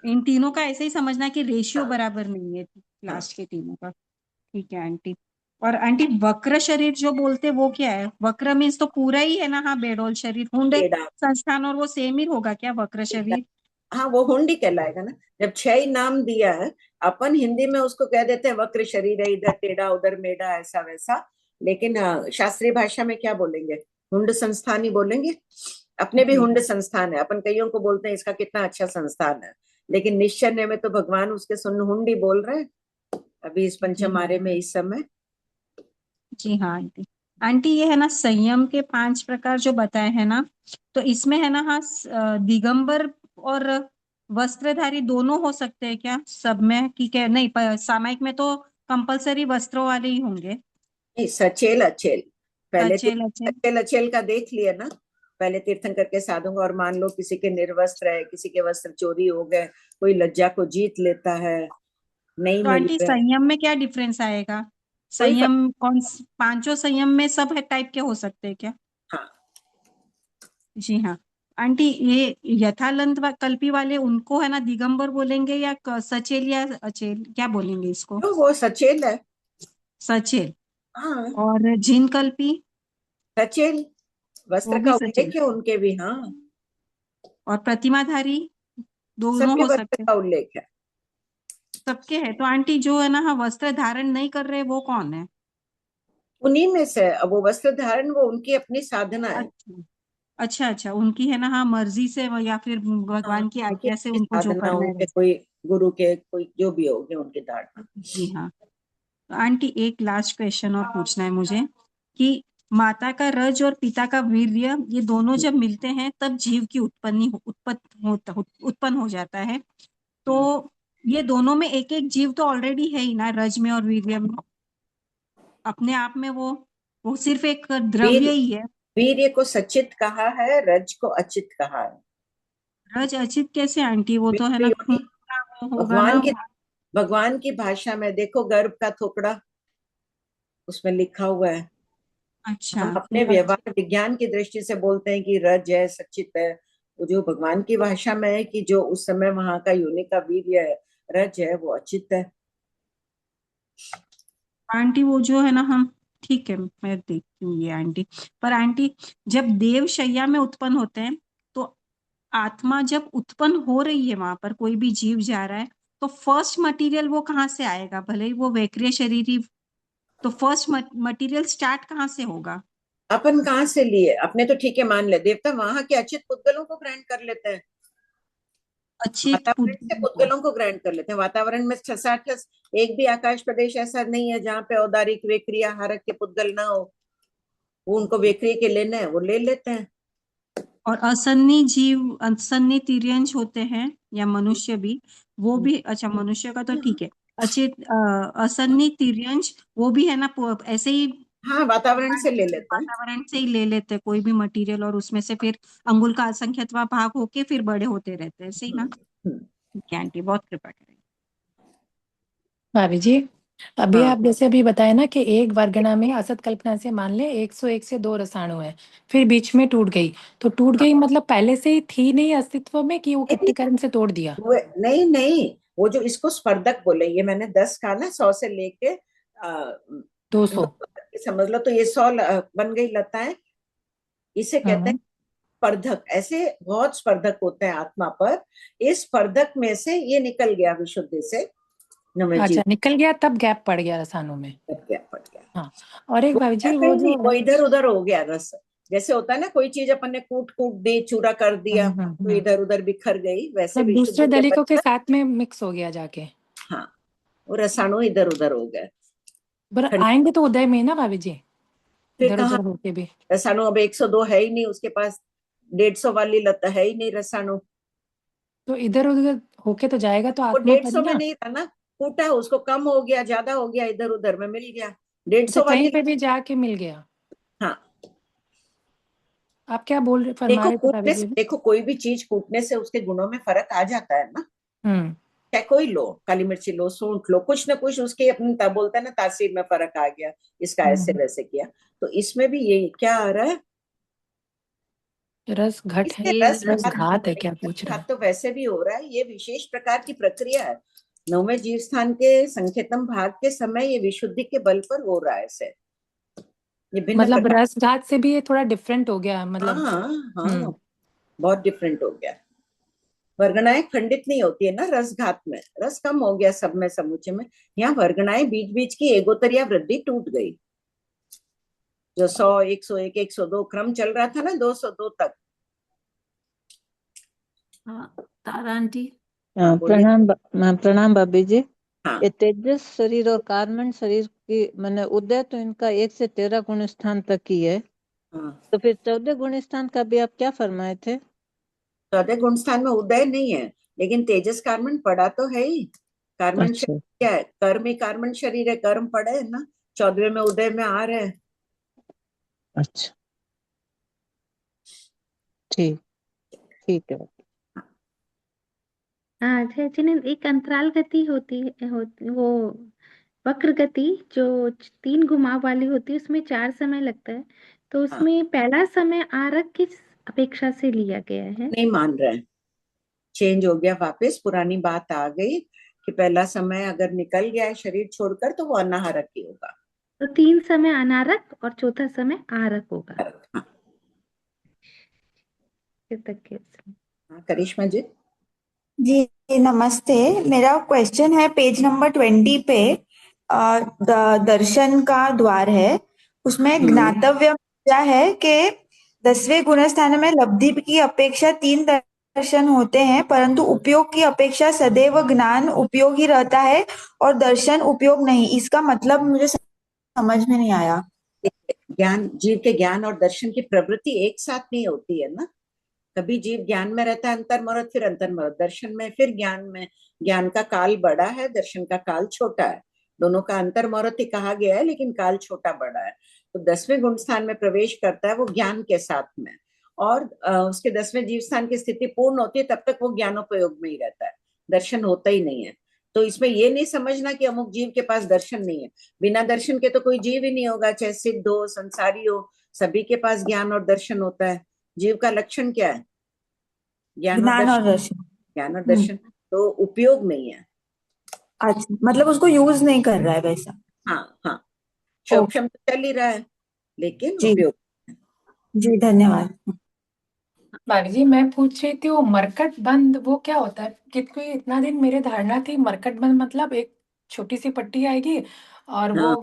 S13: इन तीनों का ऐसे ही समझना है कि रेशियो
S2: हाँ
S13: बराबर नहीं है
S2: हाँ।
S13: लास्ट के तीनों का। ठीक है आंटी। और आंटी वक्र शरीर जो बोलते वो क्या है? वक्र मीन्स तो पूरा ही है ना? हाँ, बेडोल शरीर, हुंड
S2: टेढ़ा।
S13: संस्थान और वो सेम ही होगा क्या वक्र शरीर?
S2: हाँ, वो हुंडी कहलाएगा ना। जब 6 नाम दिया है, अपन हिंदी में उसको कह देते हैं वक्र शरीर है, इधर टेढ़ा उधर मेढ़ा, ऐसा वैसा। लेकिन शास्त्रीय भाषा में क्या बोलेंगे? हुंड संस्थान ही बोलेंगे। अपने भी
S13: जी
S2: हुंड संस्थान है, अपन कईयों को बोलते हैं इसका कितना अच्छा संस्थान है, लेकिन निश्चय में तो भगवान उसके सुन हुंडी बोल रहे हैं अभी इस पंचमारे में इस समय।
S13: जी हाँ आंटी। आंटी ये है ना संयम के 5 प्रकार जो बताए हैं ना, तो इसमें है ना हाँ दिगंबर और वस्त्रधारी दोनों हो सकते हैं क्या सब में? कि क्या नहीं, सामायिक में तो कंपलसरी वस्त्रों वाले ही होंगे।
S2: नहीं, सचेल अचेल। पहले
S13: सचेल अचेल।
S2: सचेल अचेल का देख लिया ना, पहले तीर्थंकर के साधु। और मान लो किसी के निर्वस्त्र है, किसी के वस्त्र चोरी हो गए, कोई लज्जा को जीत लेता है, नहीं
S13: तो
S2: मिल
S13: आंटी
S2: रहे,
S13: संयम में क्या डिफरेंस आएगा?
S2: कोई फर्क।
S13: संयम कौन, पांचों संयम में सब टाइप के हो सकते हैं क्या?
S2: हाँ,
S13: जी हाँ आंटी। ये यथालंत कल्पी वाले उनको है ना दिगंबर बोलेंगे या सचेल या अचेल, क्या बोलेंगे इसको?
S2: तो वो सचेल है।
S13: सचेल।
S2: हाँ,
S13: और जिन कल्पी?
S2: सचेल, वस्त्र
S13: वो
S2: का
S13: भी सचेल।
S2: उल्लेख है उनके भी। हाँ,
S13: और प्रतिमाधारी दोनों
S2: सबके
S13: हो
S2: वस्त्र
S13: सकते हैं?
S2: का उल्लेख है।
S13: सबके है। तो आंटी जो है ना हाँ वस्त्र धारण नहीं कर रहे वो कौन है?
S2: उन्हीं में से। अब वो वस्त्र धारण वो उनकी अपनी साधना है।
S13: अच्छा अच्छा अच्छा, उनकी है ना हाँ मर्जी से या फिर
S2: हाँ,
S13: भगवान की
S2: उनकी
S13: आज्ञा से
S2: अपनी
S13: उनको जो
S2: साधना,
S13: करना है
S2: उनके
S13: वैसे।
S2: कोई गुरु के कोई जो भी होगे उनकी धारणा।
S13: जी हाँ। तो आंटी एक लास्ट क्वेश्चन और पूछना है मुझे कि माता का रज और पिता का वीर्य ये दोनों जब मिलते हैं तब जीव की उत्पन्न हो जाता है। तो ये दोनों में एक एक जीव तो ऑलरेडी है ही ना, रज में और वीर्य में। अपने आप में वो सिर्फ एक द्रव्य
S2: वीर
S13: ही है।
S2: वीर्य को सचित कहा है, रज को अचित कहा है।
S13: रज अचित कैसे आंटी? वो तो है
S2: वीर्य
S13: ना खून
S2: योनि,
S13: का वो होगा ना।
S2: भगवान की भाषा में देखो, गर्भ का थोकड़ा उसमें लिखा हुआ है।
S13: अच्छा।
S2: हम अपने व्यवहार विज्ञान की दृष्टि से बोलते हैं कि रज है, सचित है। वो जो भगवान की भाषा में है कि जो उस समय वहां का योनि का वीर्य है, रज है, वो अचित है।
S13: आंटी वो जो है ना हम, ठीक है मैं देखती हूँ ये आंटी। पर आंटी जब देव शैया में उत्पन्न होते हैं तो आत्मा जब उत्पन्न हो रही है वहां पर कोई भी जीव जा रहा है, तो फर्स्ट मटेरियल वो कहाँ से आएगा? भले ही वो वैक्रिय शरीर ही, तो फर्स्ट मटेरियल स्टार्ट कहाँ से होगा?
S2: अपन कहाँ से लिए? अपने तो ठीक है मान ले, देवता वहां के अचित पुद्गलों को ग्रहण कर लेते हैं,
S13: अचित
S2: वातावरण से पुद्गलों को ग्रहण कर लेते हैं। वातावरण में ठसाठस एक भी आकाश प्रदेश ऐसा नहीं है जहाँ पे औदारिक वेक्रिया हारक के पुद्गल ना हो। वो उनको वेक्रिय के लेने हैं, वो ले लेते हैं।
S13: और असन्नी जीव, असन्नी तिर्यंश होते हैं या मनुष्य भी, वो भी अच्छा मनुष्य का तो ठीक है। अचित असन्नी तिर्यंश वो भी है ना ऐसे ही
S2: हाँ, वातावरण से ले लेते हैं।
S13: वातावरण से ही ले लेते हैं कोई भी मटेरियल, और उसमें से फिर अंगुल का असंख्यतवा भाग होके फिर बड़े होते रहते हैं, सही ना? ठीक है आंटी, बहुत कृपा करें।
S9: भाभी जी, अभी
S2: हाँ,
S9: आप जैसे अभी बताए ना कि एक वर्गना में असत कल्पना से मान ले 101 से 2 रसाणु है, फिर बीच में टूट गई, तो टूट गई मतलब पहले से ही थी नहीं अस्तित्व में कि वो किट्टीकरण से तोड़ दिया?
S2: नहीं नहीं, वो जो इसको स्पर्धक बोले, ये मैंने 10 कहा ना, 100 से लेके
S9: 200।
S2: समझ लो, तो ये 100 बन गई लताएं। इसे कहते हैं स्पर्धक। ऐसे बहुत स्पर्धक होते हैं आत्मा पर। इस स्पर्धक में से ये निकल गया विशुद्धि से नमः
S9: अच्छा,
S2: जीव,
S9: निकल गया तब गैप पड़ गया रसायनों में।
S2: पट गया पट गया।
S9: हाँ, और एक
S2: वो
S9: भाभी जी वो
S2: कहीं नहीं, वो
S9: जो
S2: इधर उधर हो गया रस। जैसे होता है ना, कोई चीज अपन ने कूट कूट दी, चूरा कर दिया, तो इधर उधर बिखर गई, वैसे
S9: मतलब
S2: विशुद्धि
S9: दूसरे
S2: के
S9: दलिकों के
S2: पश्चात।
S9: साथ में मिक्स हो गया जाके।
S2: हाँ, वो रसाणु इधर उधर हो गए।
S9: पर आएंगे तो उदय में ही ना भाभी जी,
S2: फिर
S9: इधर
S2: कहाँ
S9: उधर होके भी।
S2: रसाणु? अब 102 है ही नहीं उसके पास, 150 वाली लता है ही नहीं रसाणु।
S9: तो इधर उधर होके तो जाएगा तो
S2: वो
S9: आत्मा पर
S2: 150
S9: ही
S2: में
S9: ना।
S2: नहीं था ना, फूटा, उसको कम हो गया, ज्यादा हो गया, इधर उधर में मिल गया।
S9: अच्छा,
S2: 150
S9: कहीं
S2: वाली।
S9: पे भी जाके मिल गया।
S2: हाँ,
S9: आप क्या बोल रहे फरमा रहे थे भाभी जी?
S2: देखो कोई भी चीज कूटने से उसके गुणों में फर्क आ जाता है ना।
S9: हम्म।
S2: चाहे कोई लो, काली मिर्ची लो, सूंठ लो, कुछ ना कुछ उसके अपने बोलते हैं ना, तासीर में फर्क आ गया, इसका ऐसे वैसे किया। तो इसमें भी ये क्या आ रहा है?
S9: रस घट है,
S2: इसके रस
S9: रस
S2: घात,
S9: घात है, क्या पूछ रहे
S2: घात
S9: हैं?
S2: तो वैसे भी हो रहा है, ये विशेष प्रकार की प्रक्रिया है। नौवें जीव स्थान के संकेतम भाग के समय ये विशुद्धि के बल पर हो रहा है ऐसे। ये भिन्न
S9: मतलब
S2: प्रकार।
S9: रस घात से भी ये थोड़ा डिफरेंट हो गया मतलब।
S2: हाँ, बहुत डिफरेंट हो गया। वर्गणाएं खंडित नहीं होती है ना रस घात में, रस कम हो गया सब में समुच्चय में। यहाँ वर्गणाएं बीच बीच की एगोत्तरीय वृद्धि टूट गई। जो 100, 101, 102 क्रम चल रहा था ना 202 तक।
S3: हाँ, तारा आंटी।
S2: हाँ, बोलिए।
S14: प्रणाम भाभी जी।
S2: हाँ।
S14: ये तेजस शरीर और कार्मण शरीर की मैंने उदय तो इनका 1 से 13 गुण स्थान तक ही है।
S2: हाँ।
S14: तो फिर 14 गुण स्थान का भी आप क्या फरमाए थे?
S2: 14 गुण स्थान में उदय नहीं है, लेकिन तेजस कार्मण पड़ा तो है ही। कार्मण
S14: अच्छा।
S2: शरीर क्या है? कर्म ही कार्मण शरीर है, कर्म पड़े है ना। 14वें में उदय में आ रहे हैं।
S14: अच्छा, ठीक ठीक है।
S8: अच्छा जिन्हें एक अंतराल गति होती है वो वक्र गति जो 3 घुमाव वाली होती है उसमें 4 समय लगता है, तो
S2: हाँ,
S8: उसमें पहला समय आरक किस अपेक्षा से लिया गया है?
S2: नहीं मान रहे हैं। चेंज हो गया, वापस पुरानी बात आ गई कि पहला समय अगर निकल गया है शरीर छोड़कर तो वो अनाहरक ही होगा।
S8: तो 3 समय अनारक और चौथा समय आरक होगा।
S2: हाँ।
S8: फिर तक के उसमें।
S2: हाँ, करिश्मा जी।
S15: जी नमस्ते। मेरा क्वेश्चन है पेज नंबर 20 पे दर्शन का द्वार है, उसमें ज्ञातव्य क्या है कि 10वें गुणस्थान में लब्धि की अपेक्षा 3 दर्शन होते हैं, परंतु उपयोग की अपेक्षा सदैव ज्ञान उपयोग ही रहता है और दर्शन उपयोग नहीं। इसका मतलब मुझे समझ में नहीं आया।
S2: ज्ञान, जीव के ज्ञान और दर्शन की प्रवृत्ति एक साथ नहीं होती है ना। कभी जीव ज्ञान में रहता है अंतर्मनोरथ, फिर अंतर्मनोरथ दर्शन में, फिर ज्ञान में। ज्ञान का काल बड़ा है, दर्शन का काल छोटा है। दोनों का अंतर्मनोरथ ही कहा गया है, लेकिन काल छोटा बड़ा है। तो 10वें गुण स्थान में प्रवेश करता है वो ज्ञान के साथ में, और उसके 10वें जीव स्थान की स्थिति पूर्ण होती है, तब तक वो ज्ञानोपयोग में ही रहता है, दर्शन होता ही नहीं है। तो इसमें ये नहीं समझना कि अमुक जीव के पास दर्शन नहीं है। बिना दर्शन के तो कोई जीव ही नहीं होगा, चाहे सिद्ध हो संसारी हो, सभी के पास ज्ञान और दर्शन होता है। जीव का लक्षण क्या है? ज्ञान और दर्शन। ज्ञान और दर्शन, तो उपयोग नहीं है।
S15: अच्छा, मतलब उसको यूज नहीं कर रहा है वैसा।
S2: हाँ हाँ, क्षोभक्षम तो चल ही रहा है, लेकिन
S15: जी
S2: उपयोग।
S15: जी धन्यवाद।
S9: भाभी जी मैं पूछ रही थी वो मरकट बंद वो क्या होता है? क्योंकि इतना दिन मेरे धारणा थी मरकट बंद मतलब एक छोटी सी पट्टी आएगी और वो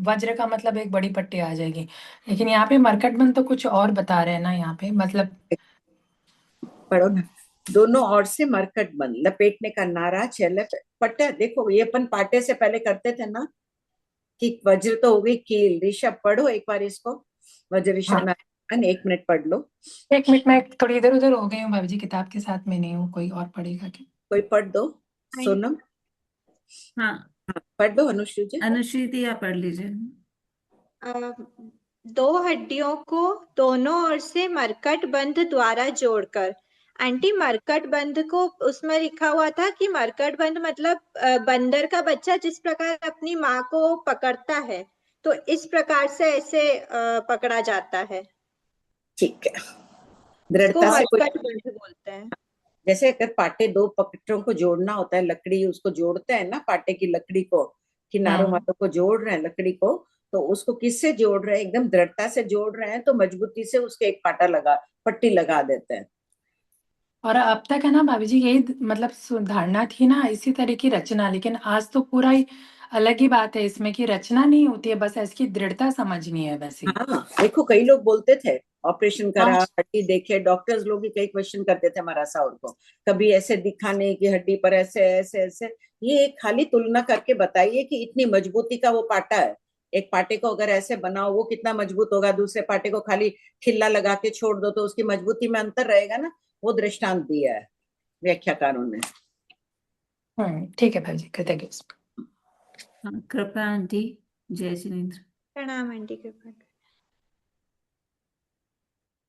S9: वज्र का मतलब एक बड़ी पट्टी आ जाएगी, लेकिन यहाँ पे मरकट बंद तो कुछ और बता रहे हैं ना यहाँ पे मतलब।
S2: पढ़ो ना, दोनों ओर से मरकट बंद, लपेटने का नारा, चले पट्टा। देखो ये अपन पाटे से पहले करते थे ना कि वज्र तो हो गई कील। ऋषभ पढ़ो एक बार इसको, वज्र ऋषभ नारायण, 1 मिनट पढ़ लो।
S9: 1 मिनट में थोड़ी इधर उधर हो गई हूँ भाभी जी, किताब के साथ में नहीं हूँ, कोई और पढ़ेगा क्या?
S2: कोई पढ़ दो। सोनम।
S3: हाँ,
S2: पढ़ दो अनुश्री जी।
S3: अनुश्री जी आप पढ़ लीजिए।
S5: 2 हड्डियों को दोनों ओर से मरकट बंध द्वारा जोड़कर। आंटी मरकट बंध को उसमें लिखा हुआ था कि मरकट बंध मतलब बंदर का बच्चा जिस प्रकार अपनी माँ को पकड़ता है, तो इस प्रकार से ऐसे पकड़ा जाता है।
S2: ठीक है,
S5: इसको
S2: दृढ़ता से कोई,
S5: मरकट बंध बोलते हैं।
S2: जैसे अगर पाटे 2 पकड़ों को जोड़ना होता है, लकड़ी उसको जोड़ते हैं ना, पाटे की लकड़ी को, किनारों वालों को जोड़ रहे हैं लकड़ी को, तो उसको किससे जोड़ रहे हैं? एकदम दृढ़ता से जोड़ रहे हैं, तो मजबूती से उसके एक पट्टी लगा देते हैं।
S9: और अब तक है ना भाभी जी यही मतलब धारणा थी ना, इसी तरह की रचना, लेकिन आज तो पूरा ही अलग ही बात है इसमें कि रचना नहीं होती है, बस इसकी दृढ़ता समझनी है वैसे।
S2: हाँ, देखो कई लोग बोलते थे ऑपरेशन करा, हड्डी देखे, डॉक्टर्स लोग भी कई क्वेश्चन करते थे हमारा साउर को, कभी ऐसे दिखाने की हड्डी पर ऐसे ऐसे ऐसे। ये खाली तुलना करके बताइए कि इतनी मजबूती का वो पाटा है। एक पाटे को अगर ऐसे बनाओ वो कितना मजबूत होगा, दूसरे पाटे को खाली खिल्ला लगा के छोड़ दो तो उसकी मजबूती में अंतर रहेगा ना। वो दृष्टांत दिया है व्याख्याकारों ने।
S9: ठीक है भाई जी, कृतज्ञ।
S3: कृपा आंटी। जय जिनेन्द्र।
S5: प्रणाम आंटी कृपा।